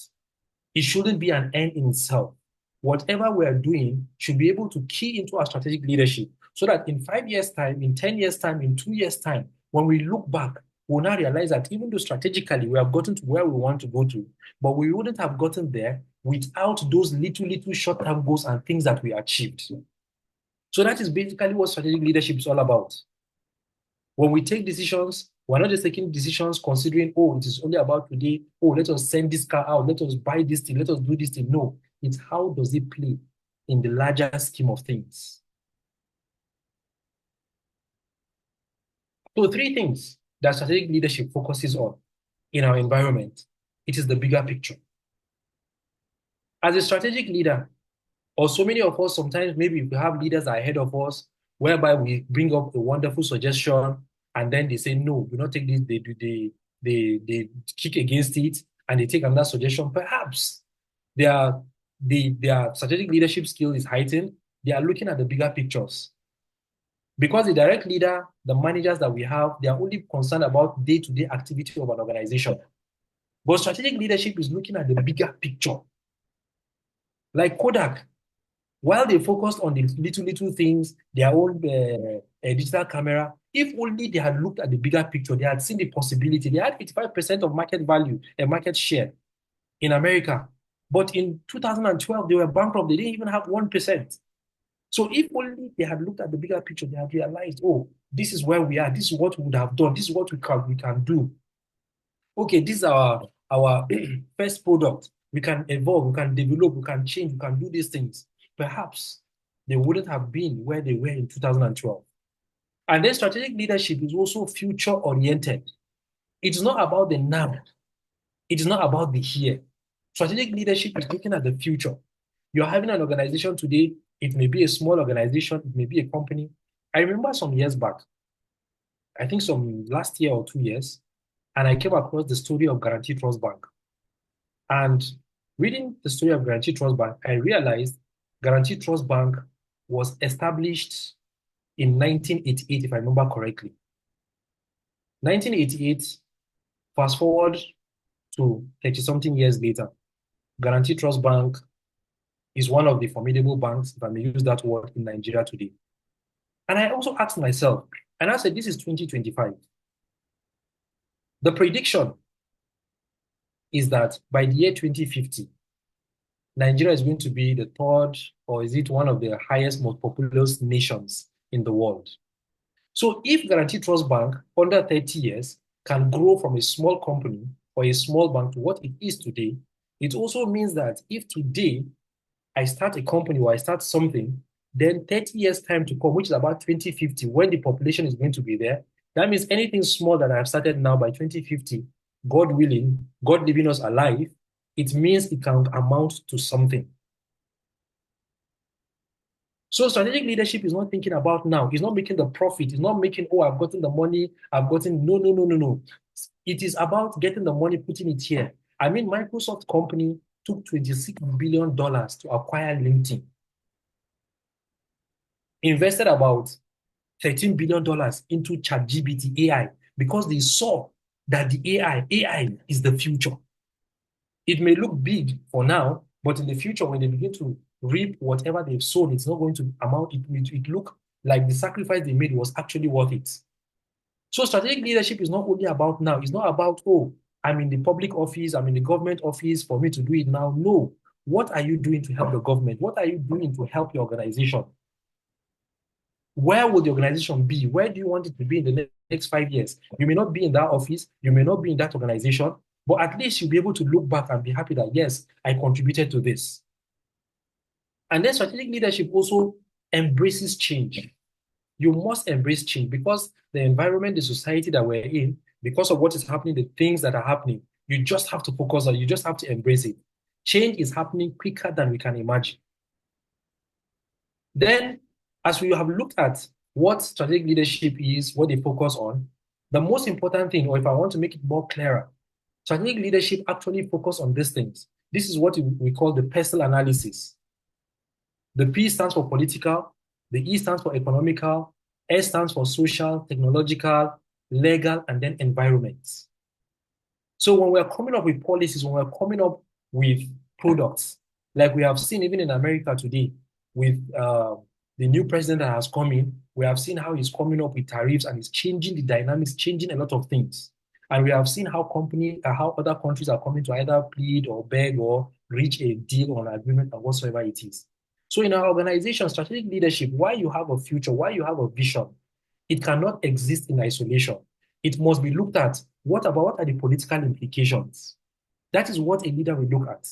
It shouldn't be an end in itself. Whatever we're doing should be able to key into our strategic leadership so that in 5 years' time, in 10 years' time, in 2 years' time, when we look back, we'll now realize that even though strategically we have gotten to where we want to go to, but we wouldn't have gotten there without those little short-term goals and things that we achieved. So that is basically what strategic leadership is all about. When we take decisions, we're not just taking decisions considering, oh, it is only about today. Oh, let us send this car out. Let us buy this thing. Let us do this thing. No, it's how does it play in the larger scheme of things. So 3 things that strategic leadership focuses on in our environment. It is the bigger picture. As a strategic leader, or so many of us, sometimes maybe we have leaders ahead of us, whereby we bring up a wonderful suggestion, and then they say, no, do not take this, they kick against it, and they take another suggestion. Perhaps their strategic leadership skill is heightened. They are looking at the bigger pictures. Because the direct leader, the managers that we have, they are only concerned about day-to-day activity of an organization. But strategic leadership is looking at the bigger picture. Like Kodak, while they focused on the little things, their own digital camera, if only they had looked at the bigger picture, they had seen the possibility. They had 85% of market value and market share in America. But in 2012, they were bankrupt. They didn't even have 1%. So if only they had looked at the bigger picture, they had realized, oh, this is where we are. This is what we would have done. This is what we can do. Okay, this is our first product. We can evolve, we can develop, we can change, we can do these things. Perhaps they wouldn't have been where they were in 2012. And then strategic leadership is also future-oriented. It's not about the now. It is not about the here. Strategic leadership is looking at the future. You're having an organization today. It may be a small organization. It may be a company. I remember some years back, I think some last year or 2 years, and I came across the story of Guarantee Trust Bank. And reading the story of Guarantee Trust Bank, I realized Guarantee Trust Bank was established in 1988, if I remember correctly. 1988, fast forward to 30-something years later, Guarantee Trust Bank is one of the formidable banks, if I may use that word, in Nigeria today. And I also asked myself, and I said, this is 2025. The prediction is that by the year 2050, Nigeria is going to be the third, or is it one of the highest, most populous nations in the world. So if Guarantee Trust Bank under 30 years can grow from a small company or a small bank to what it is today, it also means that if today I start a company or I start something, then 30 years time to come, which is about 2050, when the population is going to be there, that means anything small that I've started now by 2050, God willing, God leaving us alive, it means it can amount to something. So strategic leadership is not thinking about now. It's not making the profit. It's not making, oh, I've gotten the money. I've gotten, no, no, no, no, no. It is about getting the money, putting it here. I mean, Microsoft company took $26 billion to acquire LinkedIn, invested about $13 billion into ChatGPT AI because they saw that the AI is the future. It may look big for now, but in the future, when they begin to reap whatever they've sown, it's not going to amount, it look like the sacrifice they made was actually worth it. So strategic leadership is not only about now. It's not about, oh, I'm in the public office, I'm in the government office for me to do it now. No. What are you doing to help the government? What are you doing to help your organization? Where would the organization be? Where do you want it to be in the next 5 years? You may not be in that office, you may not be in that organization, but at least you'll be able to look back and be happy that, yes, I contributed to this. And then strategic leadership also embraces change. You must embrace change because the environment, the society that we're in, because of what is happening, the things that are happening, you just have to focus on, you just have to embrace it. Change is happening quicker than we can imagine. Then, as we have looked at what strategic leadership is, what they focus on, the most important thing, or if I want to make it more clearer, strategic leadership actually focus on these things. This is what we call the PESTLE analysis. The P stands for political, the E stands for economical, S stands for social, technological, legal, and then environments. So when we're coming up with policies, when we're coming up with products, like we have seen even in America today, with the new president that has come in, we have seen how he's coming up with tariffs and he's changing the dynamics, changing a lot of things. And we have seen how how other countries are coming to either plead or beg or reach a deal or an agreement or whatsoever it is. So in our organization, strategic leadership, why you have a future, why you have a vision, it cannot exist in isolation. It must be looked at. What are the political implications? That is what a leader will look at.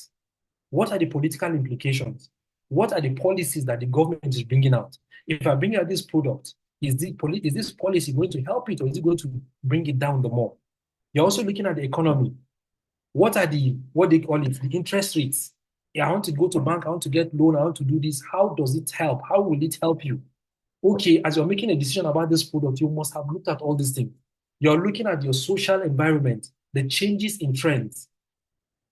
What are the political implications? What are the policies that the government is bringing out? If I bring out this product, is this policy going to help it or is it going to bring it down the more? You're also looking at the economy. What they call it, the interest rates? Yeah, I want to go to bank, I want to get loan, I want to do this. How does it help? How will it help you? Okay, as you're making a decision about this product, you must have looked at all these things. You're looking at your social environment, the changes in trends.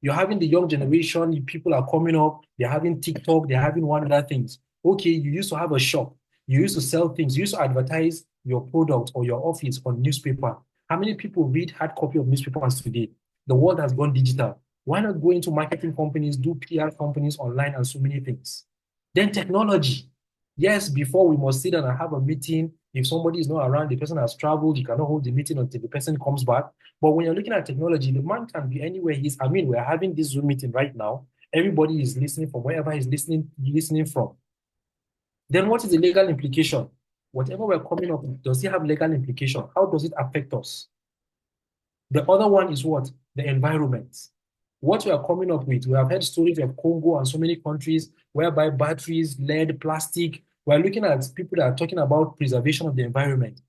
You're having the young generation, people are coming up, they're having TikTok, they're having one other things. Okay, you used to have a shop, you used to sell things, you used to advertise your product or your office on newspaper. How many people read hard copy of newspapers today? The world has gone digital. Why not go into marketing companies, do PR companies online and so many things? Then technology. Yes, before we must sit down and have a meeting. If somebody is not around, the person has traveled, you cannot hold the meeting until the person comes back. But when you're looking at technology, the man can be anywhere he's. I mean, we're having this Zoom meeting right now. Everybody is listening from wherever he's listening from. Then what is the legal implication? Whatever we're coming up with, does it have legal implication? How does it affect us? The other one is what? The environment. What we are coming up with, we have heard stories of Congo and so many countries whereby batteries, lead, plastic, we're looking at people that are talking about preservation of the environment.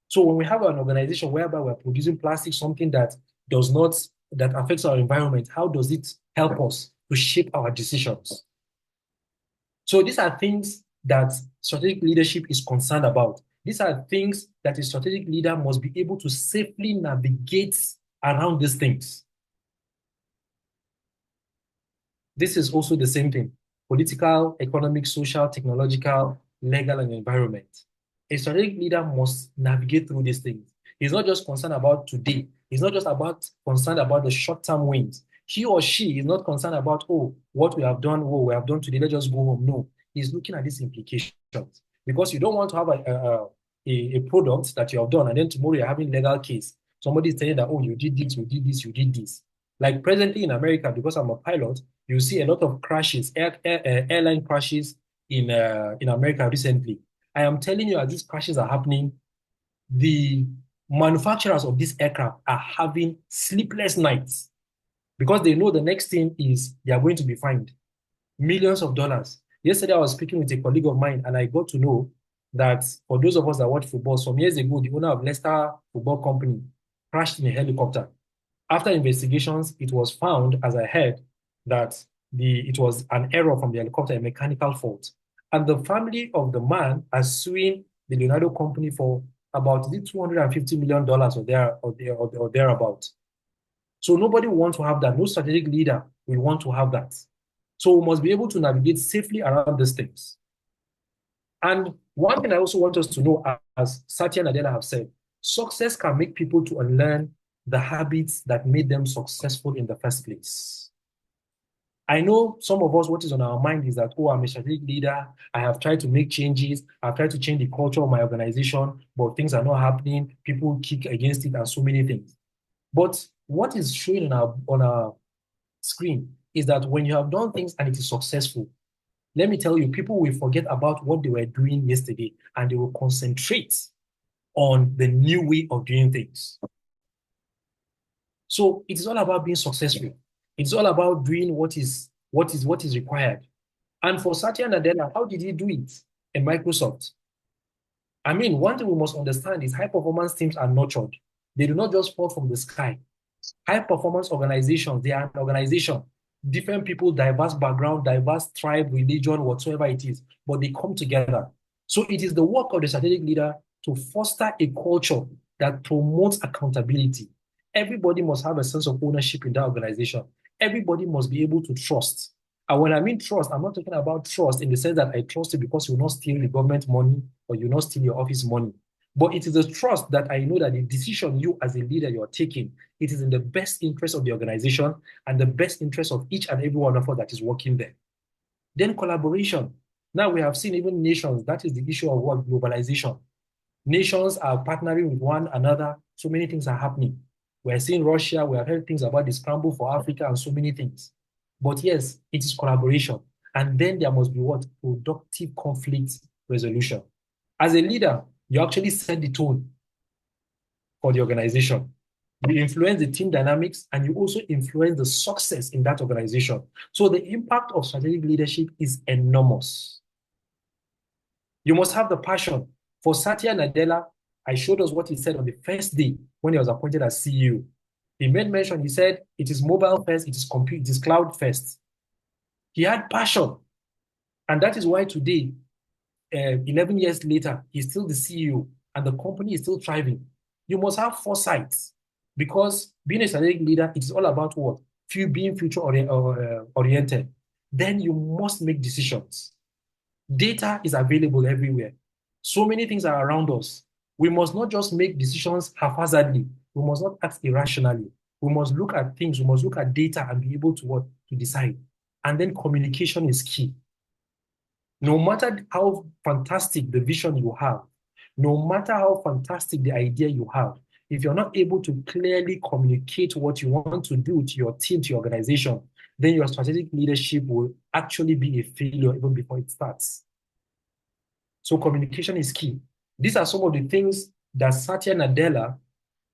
So when we have an organization whereby we're producing plastic, something that affects our environment, how does it help us to shape our decisions? So these are things that strategic leadership is concerned about. These are things that a strategic leader must be able to safely navigate around these things. This is also the same thing: political, economic, social, technological, legal, and environment. A strategic leader must navigate through these things. He's not just concerned about today. He's not just concerned about the short-term wins. He or she is not concerned about, oh, what we have done, today, let's just go home. No, he's looking at these implications because you don't want to have a product that you have done and then tomorrow you're having legal case. Somebody is saying that, oh, you did this, you did this, you did this. Like presently in America, because I'm a pilot, you see a lot of crashes, airline crashes in America recently. I am telling you, as these crashes are happening, the manufacturers of these aircraft are having sleepless nights because they know the next thing is they are going to be fined millions of dollars. Yesterday, I was speaking with a colleague of mine, and I got to know that for those of us that watch football, some years ago, the owner of Leicester Football Company crashed in a helicopter. After investigations, it was found, as I heard, that it was an error from the helicopter, a mechanical fault. And the family of the man are suing the Leonardo company for about $250 million or thereabout. So nobody will want to have that. No strategic leader will want to have that. So we must be able to navigate safely around these things. And one thing I also want us to know, as Satya Nadella have said, success can make people to unlearn the habits that made them successful in the first place. I know some of us, what is on our mind is that, oh, I'm a strategic leader. I have tried to make changes. I've tried to change the culture of my organization, but things are not happening. People kick against it and so many things. But what is showing on our screen is that when you have done things and it is successful, let me tell you, people will forget about what they were doing yesterday and they will concentrate on the new way of doing things. So it is all about being successful. It's all about doing what is required. And for Satya Nadella, how did he do it in Microsoft? I mean, one thing we must understand is high performance teams are nurtured. They do not just fall from the sky. High performance organizations, they are an organization, different people, diverse background, diverse tribe, religion, whatsoever it is, but they come together. So it is the work of the strategic leader to foster a culture that promotes accountability. Everybody must have a sense of ownership in that organization. Everybody must be able to trust. And when I mean trust, I'm not talking about trust in the sense that I trust you because you will not steal the government money or you will not steal your office money. But it is a trust that I know that the decision you as a leader you're taking, it is in the best interest of the organization and the best interest of each and every one of us that is working there. Then collaboration. Now we have seen even nations, that is the issue of what globalization. Nations are partnering with one another. So many things are happening. We're seeing Russia, we have heard things about the scramble for Africa and so many things. But yes, it is collaboration. And then there must be what? Productive conflict resolution. As a leader, you actually set the tone for the organization. You influence the team dynamics and you also influence the success in that organization. So the impact of strategic leadership is enormous. You must have the passion. For Satya Nadella, I showed us what he said on the first day when he was appointed as CEO. He made mention, he said, it is mobile first, it is cloud first. He had passion. And that is why today, 11 years later, he's still the CEO and the company is still thriving. You must have foresight because being a strategic leader, it is all about what? Being future oriented. Then you must make decisions. Data is available everywhere. So many things are around us. We must not just make decisions haphazardly. We must not act irrationally. We must look at things. We must look at data and be able to decide. And then communication is key. No matter how fantastic the vision you have, no matter how fantastic the idea you have, if you're not able to clearly communicate what you want to do to your team, to your organization, then your strategic leadership will actually be a failure even before it starts. So communication is key. These are some of the things that Satya Nadella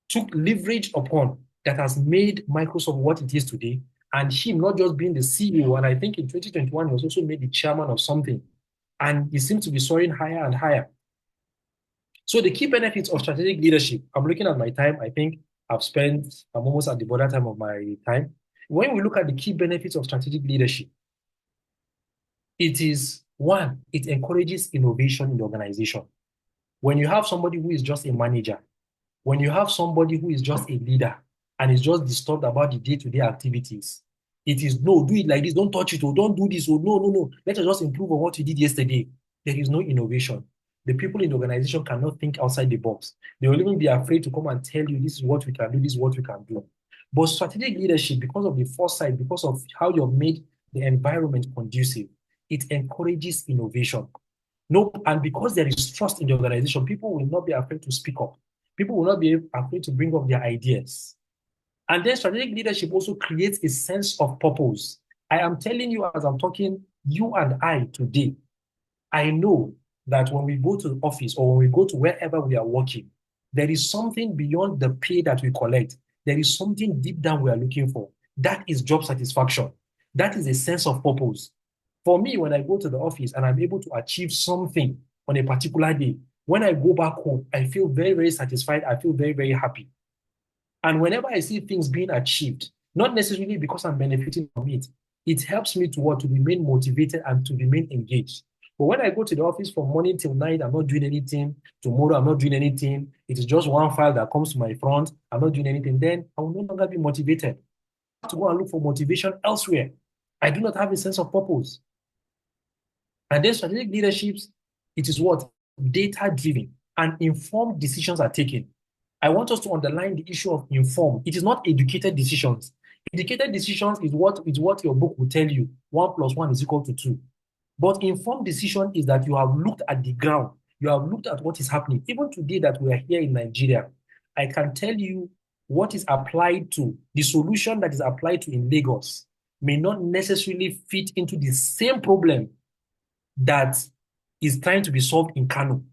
took leverage upon that has made Microsoft what it is today, and him not just being the CEO, and I think in 2021 he was also made the chairman of something, and he seems to be soaring higher and higher. So the key benefits of strategic leadership, I'm looking at my time, I think I'm almost at the border time of my time. When we look at the key benefits of strategic leadership, it is one, it encourages innovation in the organization. When you have somebody who is just a manager, when you have somebody who is just a leader and is just disturbed about the day-to-day activities, it is no, do it like this, don't touch it, or don't do this, or no. Let us just improve on what you did yesterday. There is no innovation. The people in the organization cannot think outside the box. They will even be afraid to come and tell you this is what we can do, this is what we can do. But strategic leadership, because of the foresight, because of how you've made the environment conducive, it encourages innovation. No, and because there is trust in the organization, people will not be afraid to speak up. People will not be afraid to bring up their ideas. And then strategic leadership also creates a sense of purpose. I am telling you as I'm talking, you and I today, I know that when we go to the office or when we go to wherever we are working, there is something beyond the pay that we collect. There is something deep down we are looking for. That is job satisfaction. That is a sense of purpose. For me, when I go to the office and I'm able to achieve something on a particular day, when I go back home, I feel very, very satisfied. I feel very, very happy. And whenever I see things being achieved, not necessarily because I'm benefiting from it, it helps me to what? To remain motivated and to remain engaged. But when I go to the office from morning till night, I'm not doing anything. Tomorrow, I'm not doing anything. It is just one file that comes to my front. I'm not doing anything. Then I will no longer be motivated. I have to go and look for motivation elsewhere. I do not have a sense of purpose. And then strategic leaderships, it is what? Data driven and informed decisions are taken. I want us to underline the issue of informed. It is not educated decisions. Educated decisions is what your book will tell you. 1 + 1 is equal to 2. But informed decision is that you have looked at the ground. You have looked at what is happening. Even today that we are here in Nigeria, I can tell you what is applied to, the solution that is applied to in Lagos may not necessarily fit into the same problem that is trying to be solved in Kano.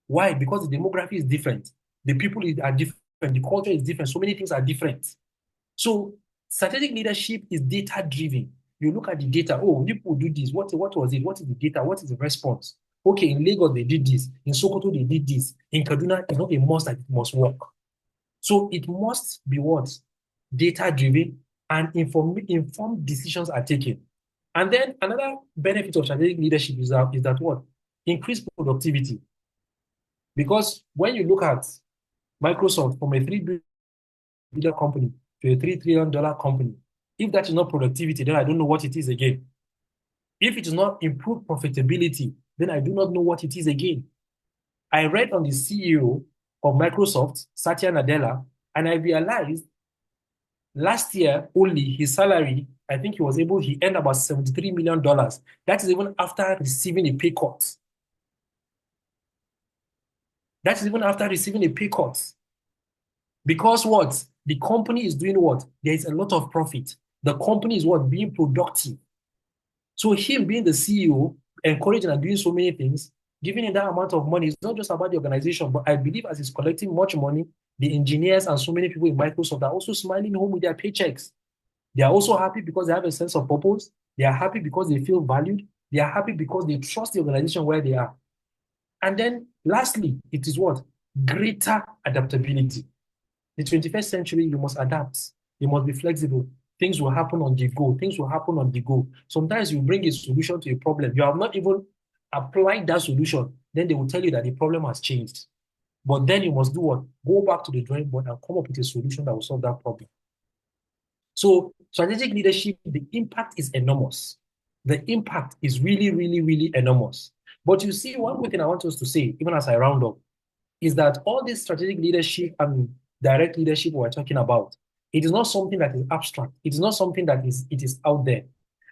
Why? Because the demography is different. The people are different. The culture is different. So many things are different. So strategic leadership is data driven. You look at the data. Oh, people do this. What was it? What is the data? What is the response? Okay, in Lagos, they did this. In Sokoto, they did this. In Kaduna, it's not a must that it must work. So it must be what? Data driven and informed decisions are taken. And then another benefit of strategic leadership is that what? Increased productivity. Because when you look at Microsoft from a $3 billion company to a $3 trillion company, if that is not productivity, then I don't know what it is again. If it is not improved profitability, then I do not know what it is again. I read on the CEO of Microsoft, Satya Nadella, and I realized last year only his salary, I think he earned about $73 million. That is even after receiving a pay cut. That is even after receiving a pay cut. Because what? The company is doing what? There is a lot of profit. The company is what? Being productive. So him being the CEO, encouraging and doing so many things, giving him that amount of money, is not just about the organization, but I believe as he's collecting much money, the engineers and so many people in Microsoft are also smiling home with their paychecks. They are also happy because they have a sense of purpose. They are happy because they feel valued. They are happy because they trust the organization where they are. And then lastly, it is what? Greater adaptability. The 21st century, you must adapt. You must be flexible. Things will happen on the go. Things will happen on the go. Sometimes you bring a solution to a problem. You have not even applied that solution. Then they will tell you that the problem has changed. But then you must do what? Go back to the drawing board and come up with a solution that will solve that problem. So strategic leadership, the impact is enormous. The impact is really, really, really enormous. But you see, one more thing I want us to say, even as I round up, is that all this strategic leadership and direct leadership we're talking about, it is not something that is abstract. It is not something that it is out there.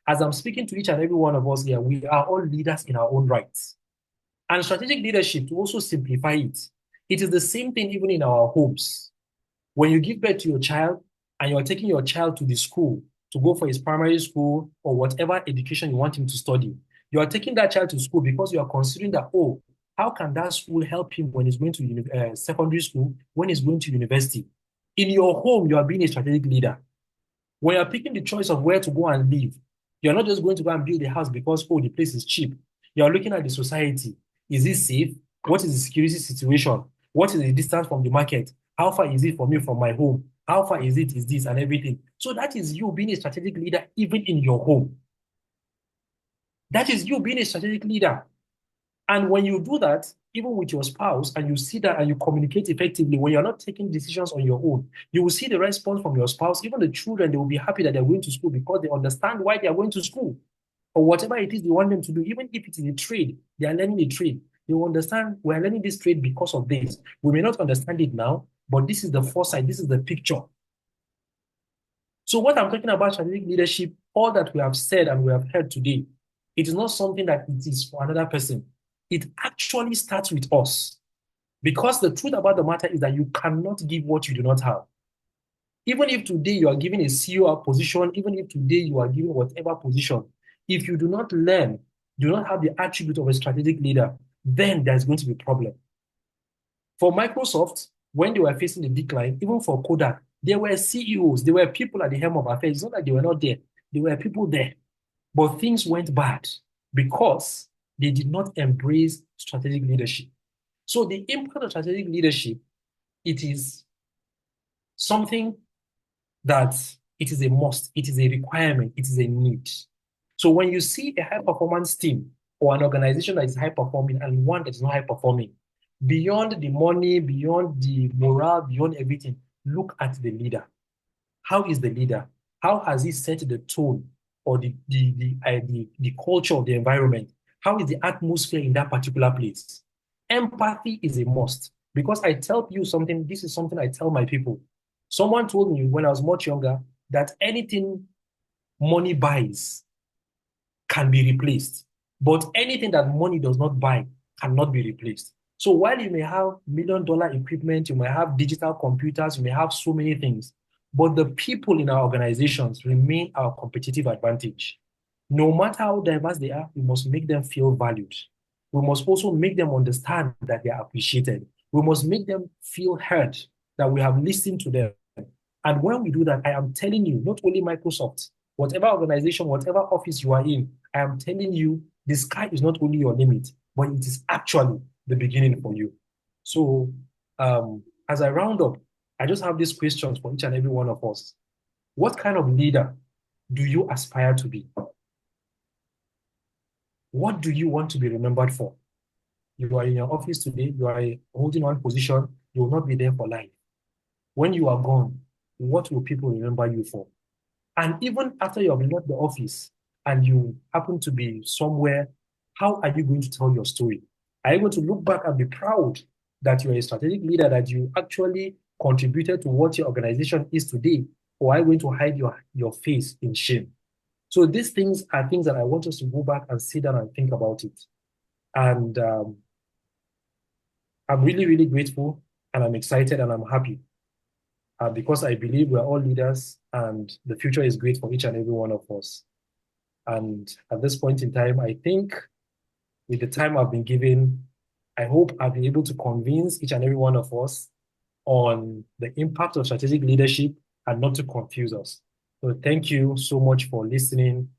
As I'm speaking to each and every one of us here, we are all leaders in our own rights. And strategic leadership, to also simplify it, it is the same thing even in our homes. When you give birth to your child and you're taking your child to the school to go for his primary school or whatever education you want him to study, you are taking that child to school because you are considering that, oh, how can that school help him when he's going to secondary school, when he's going to university? In your home, you are being a strategic leader. When you're picking the choice of where to go and live, you're not just going to go and build a house because, oh, the place is cheap. You're looking at the society. Is it safe? What is the security situation? What is the distance from the market? How far is it for me from my home? How far is this and everything? So that is you being a strategic leader even in your home. That is you being a strategic leader. And when you do that, even with your spouse, and you see that and you communicate effectively, when you're not taking decisions on your own, you will see the response from your spouse. Even the children, they will be happy that they're going to school because they understand why they are going to school or whatever it is they want them to do. Even if it is a trade, they are learning a trade. They will understand we're learning this trade because of this. We may not understand it now, but this is the foresight, this is the picture. So what I'm talking about strategic leadership, all that we have said and we have heard today, it is not something that it is for another person. It actually starts with us. Because the truth about the matter is that you cannot give what you do not have. Even if today you are given a CEO position, even if today you are given whatever position, if you do not learn, do not have the attribute of a strategic leader, then there's going to be a problem. For Microsoft, when they were facing the decline, even for Kodak, there were CEOs, there were people at the helm of affairs. It's not like they were not there. There were people there. But things went bad because they did not embrace strategic leadership. So the impact of strategic leadership, it is something that it is a must, it is a requirement, it is a need. So when you see a high performance team or an organization that is high performing and one that is not high performing, beyond the money, beyond the morale, beyond everything, look at the leader. How is the leader? How has he set the tone or the culture of the environment? How is the atmosphere in that particular place? Empathy is a must, because I tell you something, this is something I tell my people. Someone told me when I was much younger that anything money buys can be replaced, but anything that money does not buy cannot be replaced. So while you may have $1 million equipment, you may have digital computers, you may have so many things, but the people in our organizations remain our competitive advantage. No matter how diverse they are, we must make them feel valued. We must also make them understand that they are appreciated. We must make them feel heard, that we have listened to them. And when we do that, I am telling you, not only Microsoft, whatever organization, whatever office you are in, I am telling you, the sky is not only your limit, but it is actually the beginning for you. So as I round up, I just have these questions for each and every one of us. What kind of leader do you aspire to be? What do you want to be remembered for? You are in your office today, you are holding one position, you will not be there for life. When you are gone, what will people remember you for? And even after you have left the office and you happen to be somewhere, how are you going to tell your story? Are you going to look back and be proud that you're a strategic leader, that you actually contributed to what your organization is today? Or are you going to hide your face in shame? So these things are things that I want us to go back and sit down and think about it. And I'm really, really grateful, and I'm excited, and I'm happy. Because I believe we're all leaders and the future is great for each and every one of us. And at this point in time, I think with the time I've been given, I hope I'll be able to convince each and every one of us on the impact of strategic leadership and not to confuse us. So thank you so much for listening,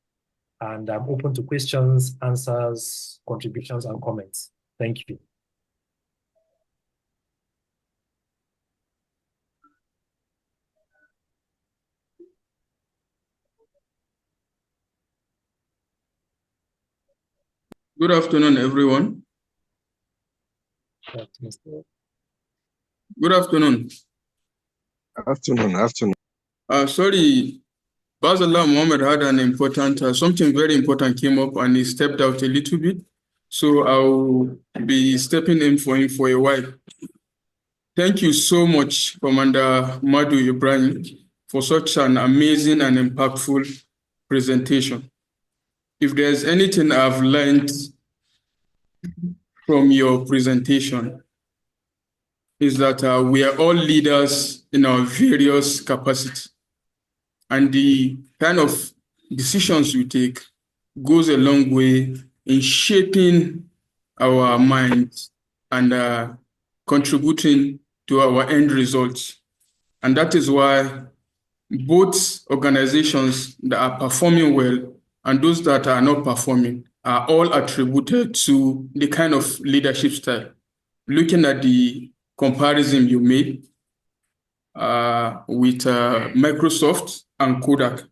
and I'm open to questions, answers, contributions, and comments. Thank you. Good afternoon, everyone. Good afternoon. Afternoon. Sorry, Basalam Mohammed had an important, something very important came up and he stepped out a little bit. So I'll be stepping in for him for a while. Thank you so much, Commander Madu Ibrahim, for such an amazing and impactful presentation. If there's anything I've learned from your presentation, is that we are all leaders in our various capacities. And the kind of decisions we take goes a long way in shaping our minds and contributing to our end results. And that is why both organizations that are performing well and those that are not performing are all attributed to the kind of leadership style. Looking at the comparison you made with Microsoft and Kodak.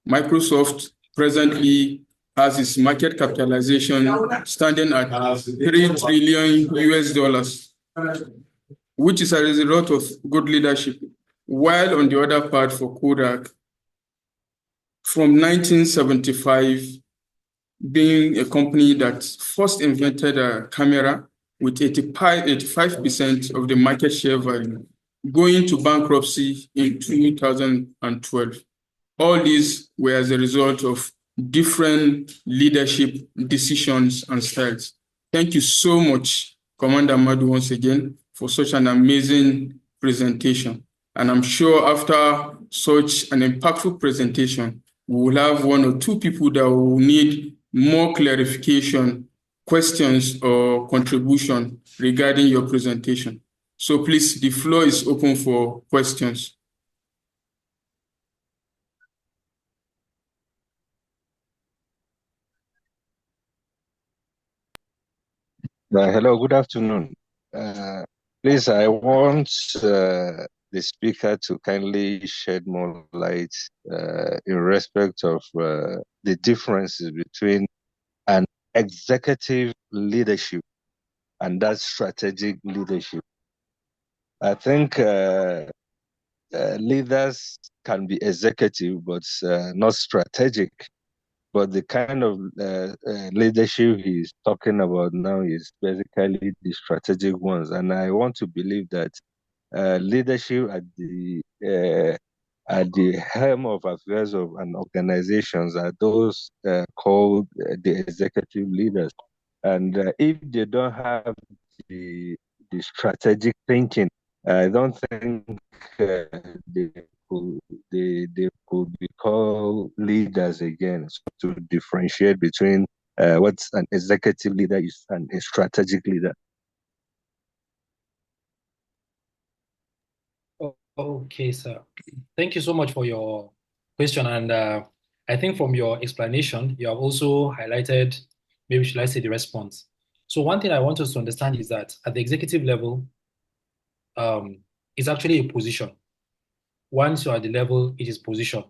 Microsoft presently has its market capitalization standing at $3 trillion US, which is a result of good leadership. While on the other part for Kodak, from 1975, being a company that first invented a camera with 85% of the market share value, going to bankruptcy in 2012. All these were as a result of different leadership decisions and styles. Thank you so much, Commander Madu, once again, for such an amazing presentation. And I'm sure after such an impactful presentation, we will have one or two people that will need more clarification, questions, or contribution regarding your presentation. So please, the floor is open for questions. Hello, good afternoon. Please, I want the speaker to kindly shed more light in respect of the differences between an executive leadership and that strategic leadership. I think leaders can be executive, but not strategic. But the kind of leadership he's talking about now is basically the strategic ones. And I want to believe that leadership at the helm of affairs of an organizations are those called the executive leaders. And if they don't have the strategic thinking, I don't think they could be called leaders again. So to differentiate between what an executive leader is and a strategic leader. Okay, sir. Thank you so much for your question. And I think from your explanation, you have also highlighted, maybe should I say, the response. So one thing I want us to understand is that at the executive level, it's actually a position. Once you're at the level, it is position.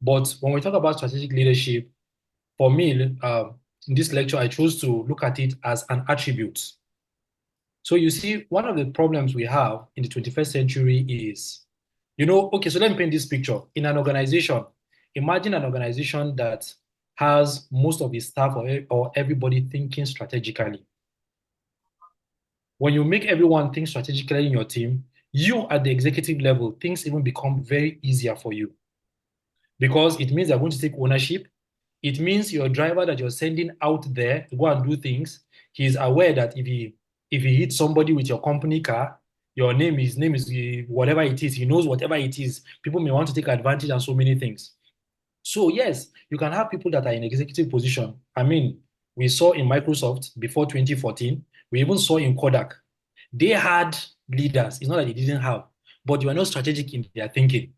But when we talk about strategic leadership, for me, in this lecture, I chose to look at it as an attribute. So you see, one of the problems we have in the 21st century is, okay, so let me paint this picture. In an organization, imagine an organization that has most of its staff or everybody thinking strategically. When you make everyone think strategically in your team, you at the executive level, things even become very easier for you because it means they're going to take ownership. It means your driver that you're sending out there to go and do things, he's aware that if he hits somebody with your company car, his name is whatever it is, he knows whatever it is. People may want to take advantage and so many things. So yes, you can have people that are in executive position. I mean, we saw in Microsoft before 2014, we even saw in Kodak. They had leaders. It's not that they didn't have, but they were not strategic in their thinking.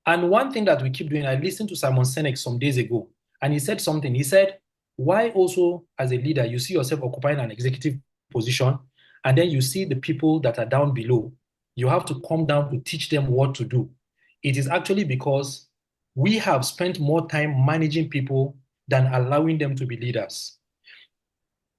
And one thing that we keep doing, I listened to Simon Sinek some days ago, and he said something. He said, why also as a leader, you see yourself occupying an executive position, and then you see the people that are down below, you have to come down to teach them what to do. It is actually because we have spent more time managing people than allowing them to be leaders.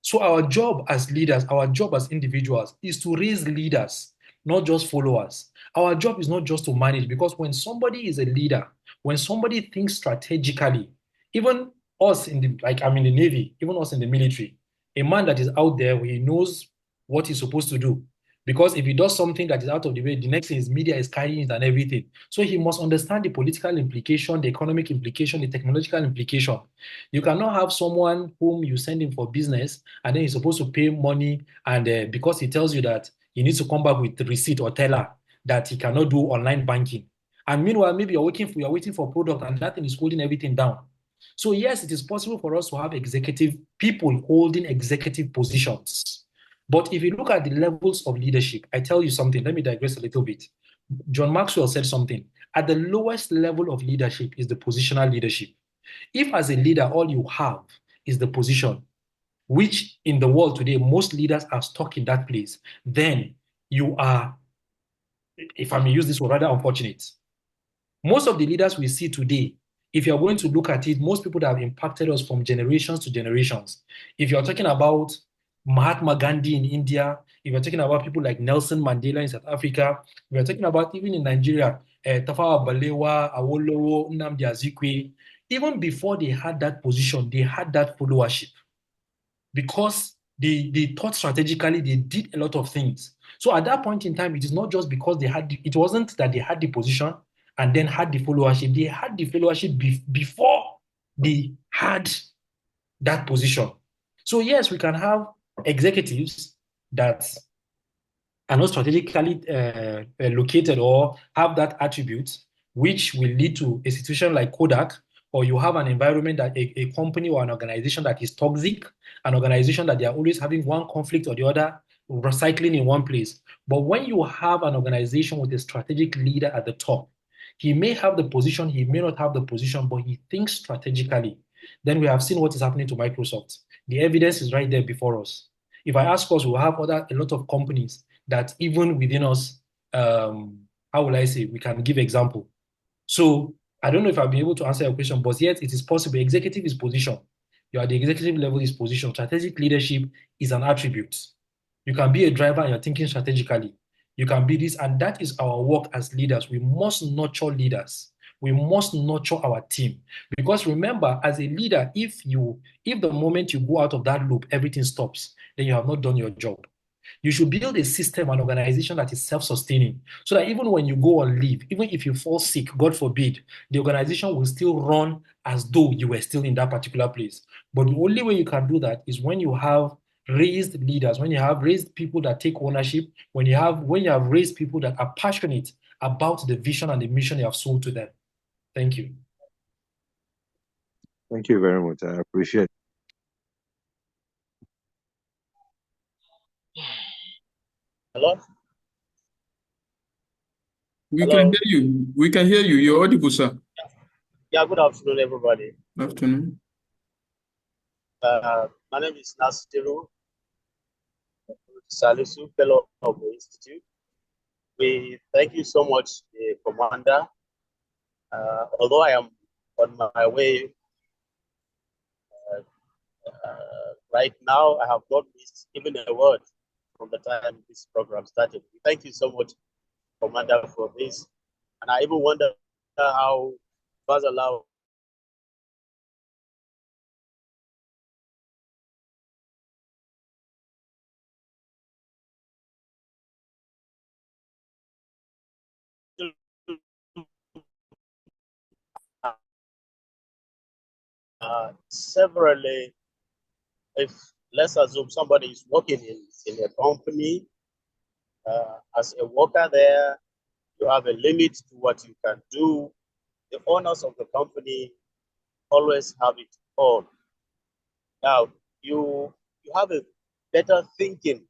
So our job as leaders, our job as individuals is to raise leaders, not just followers. Our job is not just to manage, because when somebody is a leader, when somebody thinks strategically, even us in the, like I'm in the Navy, even us in the military, a man that is out there, he knows what he's supposed to do. Because if he does something that is out of the way, the next thing is media is carrying it and everything. So he must understand the political implication, the economic implication, the technological implication. You cannot have someone whom you send him for business and then he's supposed to pay money, and because he tells you that he needs to come back with the receipt or teller that he cannot do online banking. And meanwhile, maybe you're waiting for product and that thing is holding everything down. So yes, it is possible for us to have executive people holding executive positions. But if you look at the levels of leadership, I tell you something, let me digress a little bit. John Maxwell said something. At the lowest level of leadership is the positional leadership. If as a leader, all you have is the position, which in the world today, most leaders are stuck in that place, then you are, if I may use this word, rather unfortunate. Most of the leaders we see today, if you're going to look at it, most people that have impacted us from generations to generations. If you're talking about Mahatma Gandhi in India, if you're talking about people like Nelson Mandela in South Africa, if you're talking about even in Nigeria, Tafawa Balewa, Awolowo, Nnamdi Azikiwe, even before they had that position, they had that followership because they thought strategically, they did a lot of things. So at that point in time, it is not just because it wasn't that they had the position and then had the followership. They had the followership before they had that position. So yes, we can have executives that are not strategically located or have that attribute, which will lead to a situation like Kodak, or you have an environment that a company or an organization that is toxic, an organization that they are always having one conflict or the other, recycling in one place. But when you have an organization with a strategic leader at the top, he may have the position, he may not have the position, but he thinks strategically. Then we have seen what is happening to Microsoft. The evidence is right there before us. If I ask us, we'll have a lot of companies that even within us, how will I say, we can give example. So I don't know if I'll be able to answer your question, but yet it is possible. Executive is position. You are the executive level is position. Strategic leadership is an attribute. You can be a driver and you're thinking strategically. You can be this, and that is our work as leaders. We must nurture leaders. We must nurture our team. Because remember, as a leader, if the moment you go out of that loop, everything stops, then you have not done your job. You should build a system, an organization that is self-sustaining, so that even when you go on leave, even if you fall sick, God forbid, the organization will still run as though you were still in that particular place. But the only way you can do that is when you have raised leaders, when you have raised people that take ownership, when you have raised people that are passionate about the vision and the mission you have sold to them. Thank you. Thank you very much. I appreciate it. Hello? We Hello? can hear you. We can hear you. You're audible, sir. Yeah, good afternoon, everybody. Good afternoon. My name is Nasiru Salisu, fellow of the Institute. We thank you so much, Commander. Although I am on my way right now, I have not missed even a word from the time this program started. Thank you so much, Commander, for this. And I even wonder how Bazalao severally, if let's assume somebody is working in a company, as a worker there, you have a limit to what you can do. The owners of the company always have it all. Now, you have a better thinking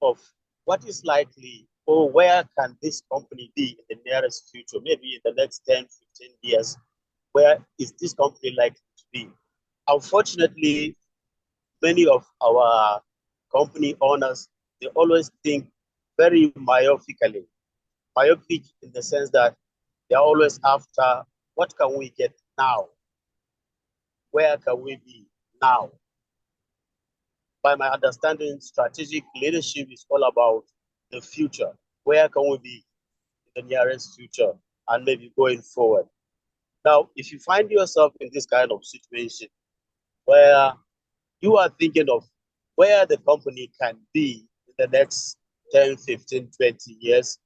of what is likely or where can this company be in the nearest future, maybe in the next 10, 15 years, where is this company likely to be? Unfortunately, many of our company owners, they always think very myopically. Myopic in the sense that they're always after what can we get now? Where can we be now? By my understanding, strategic leadership is all about the future. Where can we be in the nearest future and maybe going forward? Now, if you find yourself in this kind of situation where you are thinking of where the company can be in the next 10, 15, 20 years,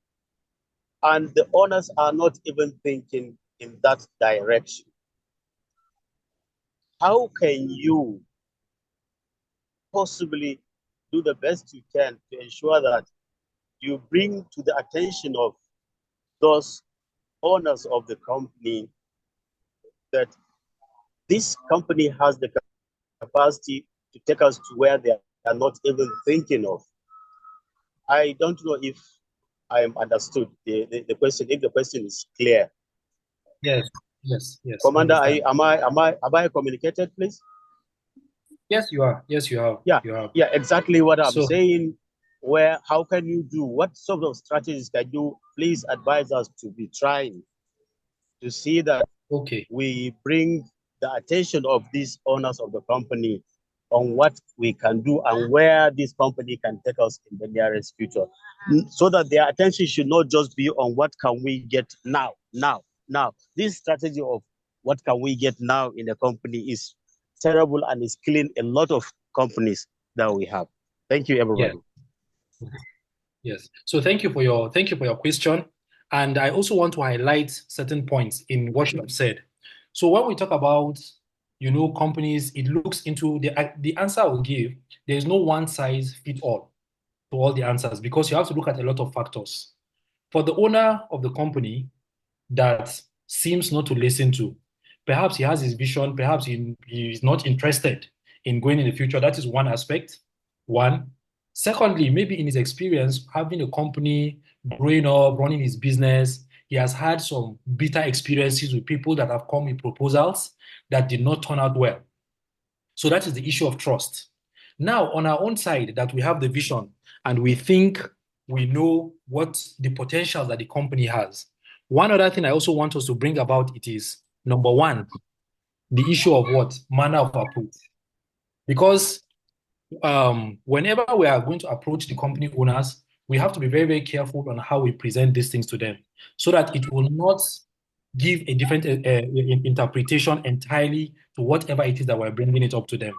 and the owners are not even thinking in that direction, how can you possibly do the best you can to ensure that you bring to the attention of those owners of the company that this company has the capacity to take us to where they are not even thinking of? I don't know if I am understood the question, if the question is clear. Yes. Commander, am I communicated, please? Yes, you are. Yes, you have. Yeah, you have. Yeah, exactly what I'm saying. How can you do? What sort of strategies can you please advise us to be trying to see that we bring the attention of these owners of the company on what we can do and where this company can take us in the nearest future, so that their attention should not just be on what can we get now. This strategy of what can we get now in the company is terrible and is killing a lot of companies that we have. Thank you, everybody. Yes. So thank you for your question. And I also want to highlight certain points in what you have said. So when we talk about, companies, it looks into the answer I will give. There is no one size fit all to to all the answers because you have to look at a lot of factors. For the owner of the company that seems not to listen to, perhaps he has his vision, perhaps he is not interested in going in the future. That is one aspect. One. Secondly, maybe in his experience, having a company, growing up, running his business, he has had some bitter experiences with people that have come with proposals that did not turn out well. So that is the issue of trust. Now, on our own side, that we have the vision and we think we know what the potential that the company has. One other thing I also want us to bring about it is, number one, the issue of what? Manner of approach. Because whenever we are going to approach the company owners, we have to be very, very careful on how we present these things to them so that it will not give a different interpretation entirely to whatever it is that we're bringing it up to them.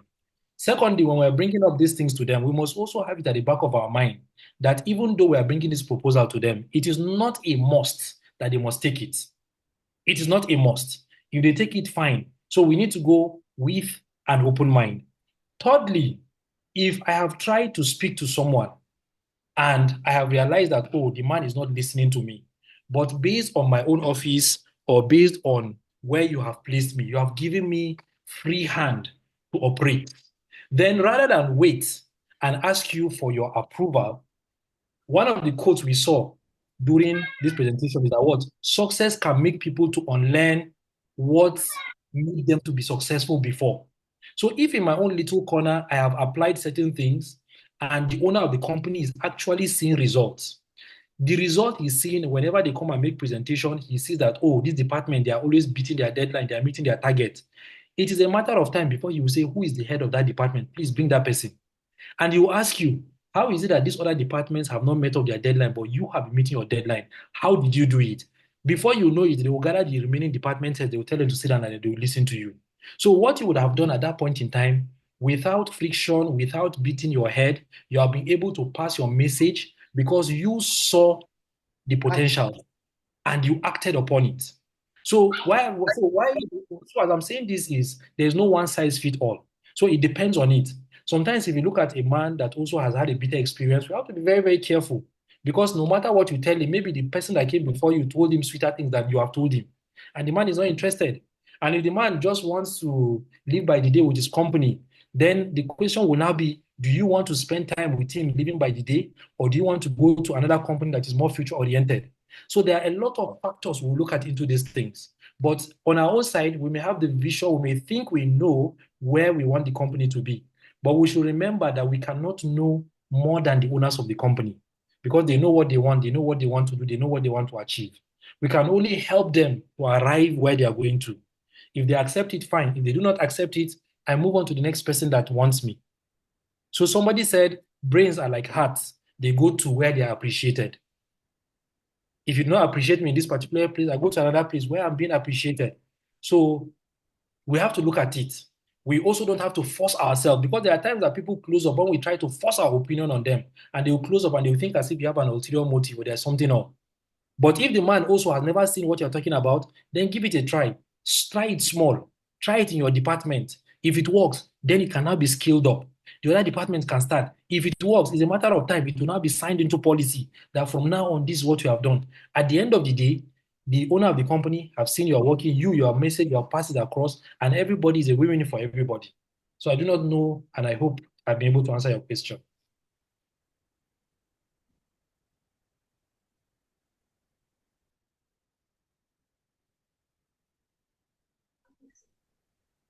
Secondly, when we're bringing up these things to them, we must also have it at the back of our mind that even though we are bringing this proposal to them, it is not a must that they must take it. It is not a must. If they take it, fine. So we need to go with an open mind. Thirdly, if I have tried to speak to someone and I have realized that, oh, the man is not listening to me, but based on my own office or based on where you have placed me, you have given me free hand to operate, then rather than wait and ask you for your approval, one of the quotes we saw during this presentation is that what success can make people to unlearn what made them to be successful before. So if in my own little corner, I have applied certain things and the owner of the company is actually seeing results, the result he's seeing whenever they come and make presentation, he sees that, oh, this department, they are always beating their deadline, they are meeting their target. It is a matter of time before you will say, who is the head of that department? Please bring that person. And he will ask you, how is it that these other departments have not met up their deadline, but you have been meeting your deadline? How did you do it? Before you know it, they will gather the remaining department heads, they will tell them to sit down and they will listen to you. So what you would have done at that point in time, without friction, without beating your head, you have been able to pass your message because you saw the potential and you acted upon it. So as I'm saying this is there's no one size fit all. So it depends on it. Sometimes if you look at a man that also has had a bitter experience, we have to be very, very careful because no matter what you tell him, maybe the person that came before you told him sweeter things than you have told him, and the man is not interested. And if the man just wants to live by the day with his company, then the question will now be, do you want to spend time with him living by the day, or do you want to go to another company that is more future oriented? So there are a lot of factors we look at into these things. But on our own side, we may have the vision, we may think we know where we want the company to be. But we should remember that we cannot know more than the owners of the company because they know what they want to do, they know what they want to achieve. We can only help them to arrive where they are going to. If they accept it, fine. If they do not accept it, I move on to the next person that wants me. So somebody said, brains are like hearts. They go to where they are appreciated. If you do not appreciate me in this particular place, I go to another place where I'm being appreciated. So we have to look at it. We also don't have to force ourselves because there are times that people close up when we try to force our opinion on them and they will close up and they will think as if you have an ulterior motive or there's something else. But if the man also has never seen what you're talking about, then give it a try. Try it small. Try it in your department. If it works, then it can now be scaled up. The other departments can start. If it works, it's a matter of time. It will now be signed into policy that from now on, this is what you have done. At the end of the day, the owner of the company have seen you are working, your message, you have passed it across, and everybody is a win-win for everybody. So I do not know, and I hope I've been able to answer your question.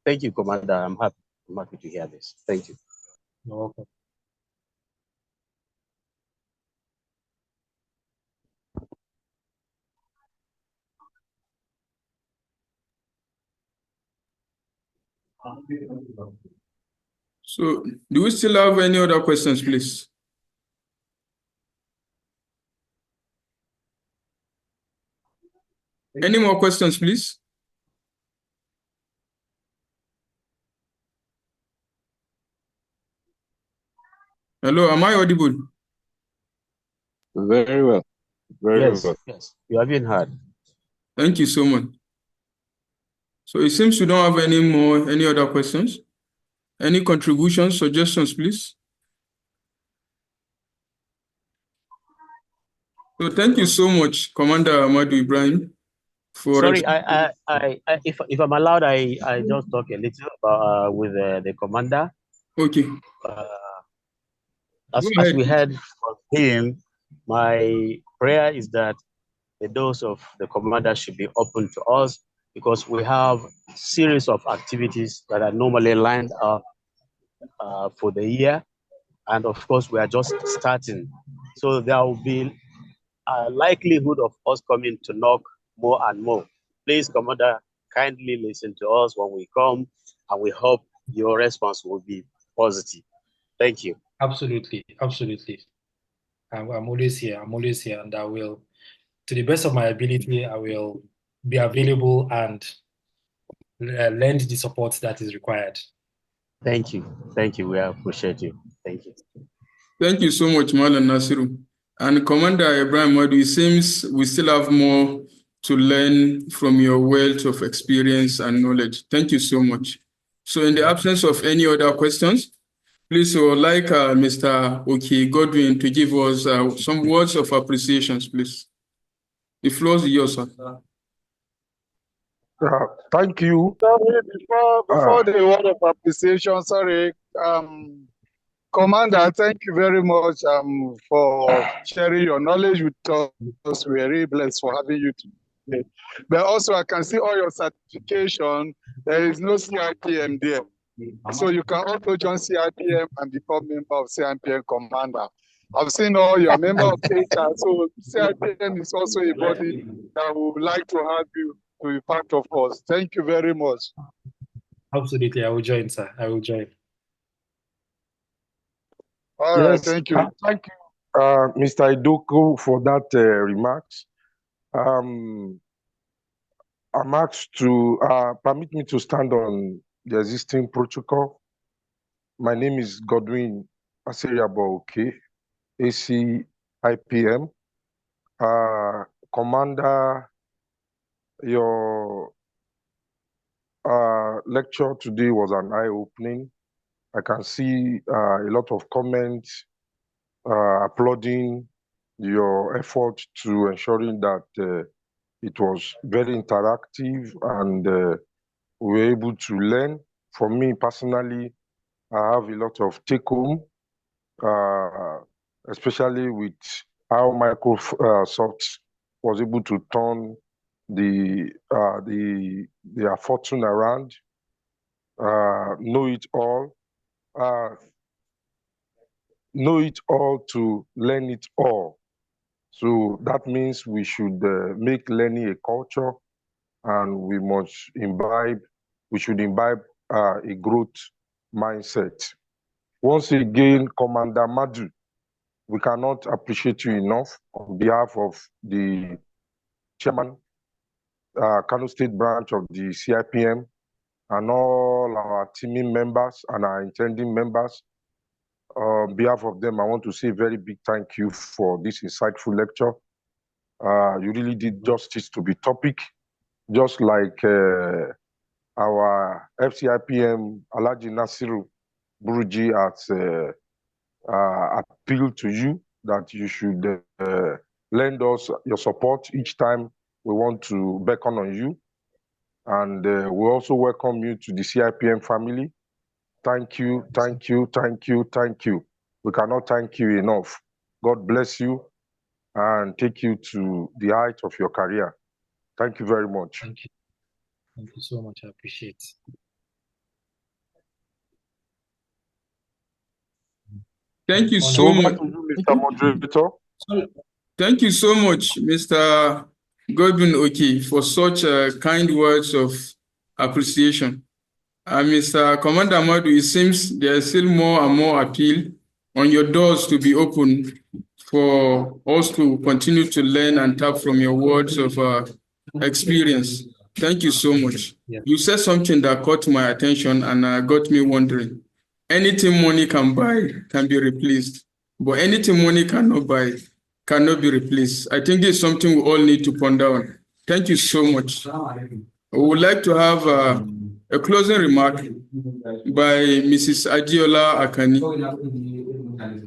Thank you, Commander. I'm happy to hear this. Thank you. You're welcome. So, do we still have any other questions, please? Any more questions, please? Hello, am I audible? Very well. Very well. Yes, you have been heard. Thank you so much. So it seems we don't have any other questions. Any contributions, suggestions, please? So thank you so much, Commander Ahmadu Ibrahim, for Sorry, if I'm allowed, I just talk a little about, with the commander. Okay. As we heard from him, my prayer is that the doors of the commander should be open to us, because we have series of activities that are normally lined up for the year, and of course we are just starting. So there will be a likelihood of us coming to knock more and more. Please, Commander, kindly listen to us when we come, and we hope your response will be positive. Thank you. Absolutely, absolutely. I'm always here. I'm always here, and I will, to the best of my ability, I will be available and lend the support that is required. Thank you. Thank you. We appreciate you. Thank you. Thank you so much, Malan Nasiru. And Commander Ibrahim Madu, it seems we still have more to learn from your wealth of experience and knowledge. Thank you so much. So in the absence of any other questions, please, I would like Mr. Oki Godwin to give us some words of appreciation, please. The floor is yours, sir. Thank you. Sorry, before the word of appreciation, sorry, Commander, thank you very much for sharing your knowledge with us. We are really blessed for having you today. But also, I can see all your certification. There is no CIPM there. So you can also join CIPM and become member of CIPM Commander. I've seen all your member of HR, so CIPM is also a body that would like to have you to be part of us. Thank you very much. Absolutely, I will join, sir. I will join. All right, thank you. Thank you, Mr. Idoko, for that remarks. I'm asked to permit me to stand on the existing protocol. My name is Godwin Aseriabo Oke, ACIPM. Commander, your lecture today was an eye-opening. I can see a lot of comments applauding your effort to ensuring that it was very interactive and we were able to learn. For me personally, I have a lot of take-home, especially with how Microsoft was able to turn their fortune around, know it all to learn it all. So that means we should make learning a culture, and we should imbibe a growth mindset. Once again, Commander Madu, we cannot appreciate you enough on behalf of the chairman, Kano State branch of the CIPM, and all our teaming members and our intending members. On behalf of them, I want to say a very big thank you for this insightful lecture. You really did justice to the topic, just like our FCIPM Alhaji Nasiru Buruji has appealed to you that you should lend us your support each time we want to beckon on you. And we also welcome you to the CIPM family. Thank you, thank you, thank you, thank you. We cannot thank you enough. God bless you and take you to the height of your career. Thank you very much. Thank you. Thank you so much. I appreciate it. Thank you so much. Mr. Moderator. Thank you so much, Mr. Godwin Oki, for such kind words of appreciation. Mr. Commander Amadu, it seems there is still more and more appeal on your doors to be open for us to continue to learn and tap from your words of experience. Thank you so much. Yeah. You said something that caught my attention and got me wondering. Anything money can buy can be replaced, but anything money cannot buy cannot be replaced. I think this is something we all need to ponder on. Thank you so much. We would like to have a closing remark by Mrs. Adiola Akani.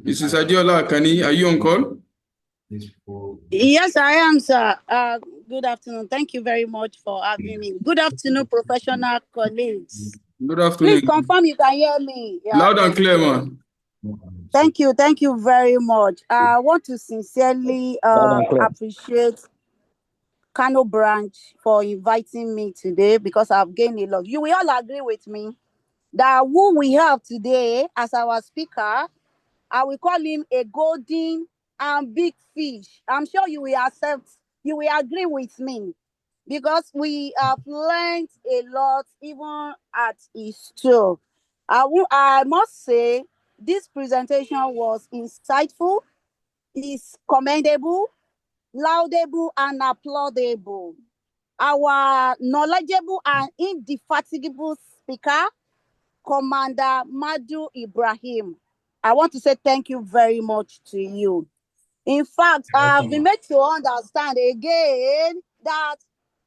Mrs. Adiola Akani, are you on call? Yes, I am, sir. Good afternoon. Thank you very much for having me. Good afternoon, professional colleagues. Good Please afternoon. confirm you can hear me. Yeah, Loud and thank clear, you. man. Thank you. Thank you very much. I want to sincerely appreciate Kano branch for inviting me today because I've gained a lot. You will all agree with me that who we have today as our speaker, I will call him a golden and big fish. I'm sure you will accept, you will agree with me because we have learned a lot even at his show. I must say this presentation was insightful, is commendable, laudable, and applaudable. Our knowledgeable and indefatigable speaker, Commander Madu Ibrahim. I want to say thank you very much to you. In fact, I've been made to understand again that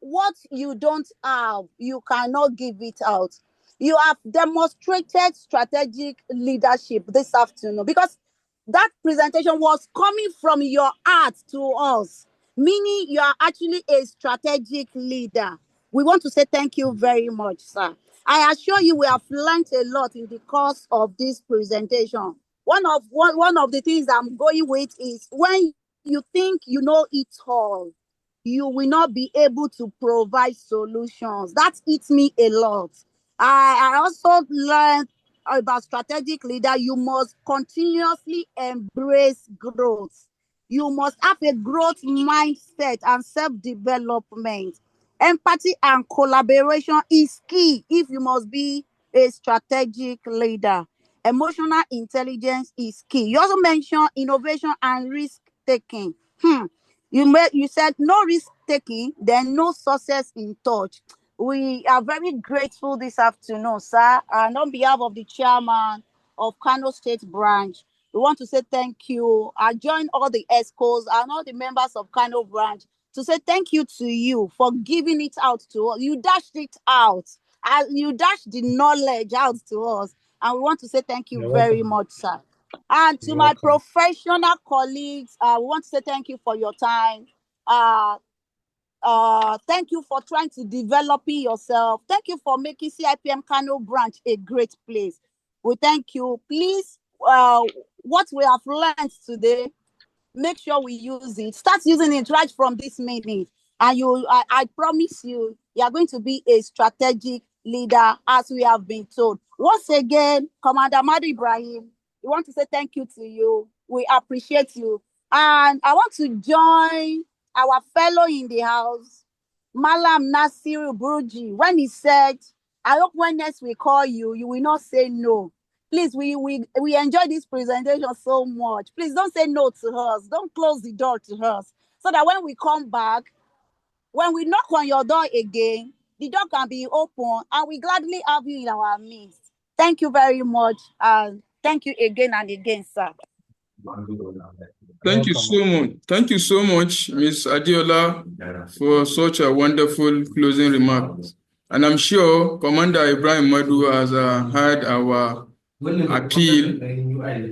what you don't have, you cannot give it out. You have demonstrated strategic leadership this afternoon because that presentation was coming from your heart to us, meaning you are actually a strategic leader. We want to say thank you very much, sir. I assure you we have learned a lot in the course of this presentation. One of the things I'm going with is when you think you know it all, you will not be able to provide solutions. That eats me a lot. I also learned about strategic leader. You must continuously embrace growth. You must have a growth mindset and self-development. Empathy and collaboration is key if you must be a strategic leader. Emotional intelligence is key. You also mentioned innovation and risk taking. You said no risk taking, then no success in touch. We are very grateful this afternoon, sir. And on behalf of the chairman of Kano State Branch, we want to say thank you. I join all the ESCOs and all the members of Kano Branch to say thank you to you for giving it out to us. You dashed it out. You dashed the knowledge out to us. And we want to say thank you You're very welcome. much, sir. And to You're my welcome. professional colleagues, we want to say thank you for your time. Thank you for trying to developing yourself. Thank you for making CIPM Kano branch a great place. We thank you. Please, what we have learned today, make sure we use it. Start using it right from this minute. And I promise you, you are going to be a strategic leader as we have been told. Once again, Commander Madu Ibrahim, we want to say thank you to you. We appreciate you. And I want to join our fellow in the house, Malam Nasiru Burji, when he said, I hope when next we call you, you will not say no. Please, we enjoy this presentation so much. Please don't say no to us. Don't close the door to us. So that when we come back, when we knock on your door again, the door can be open and we gladly have you in our midst. Thank you very much. And thank you again and again, sir. Thank you so much. Thank you so much, Ms. Adiola, for such a wonderful closing remark. And I'm sure Commander Ibrahim Madu has heard our appeal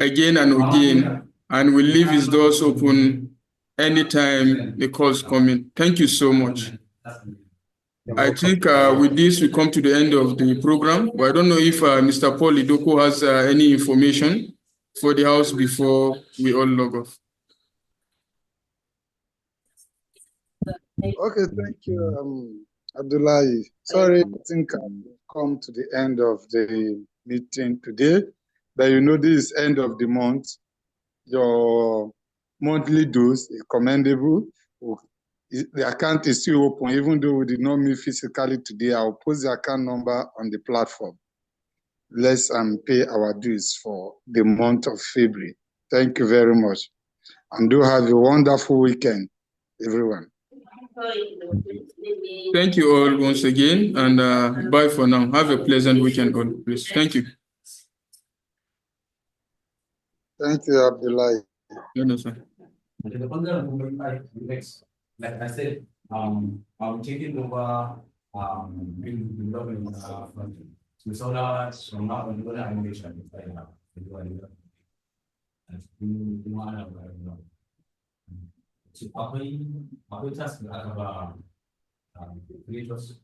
again and again, and will leave his doors open anytime the call's coming. Thank you so much. I think with this, we come to the end of the program. But I don't know if Mr. Paul Idoko has any information for the house before we all log off. Okay, thank you, Abdullahi. Sorry, I think I've come to the end of the meeting today, but you know this is end of the month. Your monthly dues is commendable. The account is still open, even though we did not meet physically today. I'll post the account number on the platform. Let's pay our dues for the month of February. Thank you very much. And do have a wonderful weekend, everyone. Thank you all once again, and bye for now. Have a pleasant weekend, all, please. Thank you. Thank you, Abdullahi. Like I said, I'm taking over development with others from now on the other animation. So akwai task da aka ba creators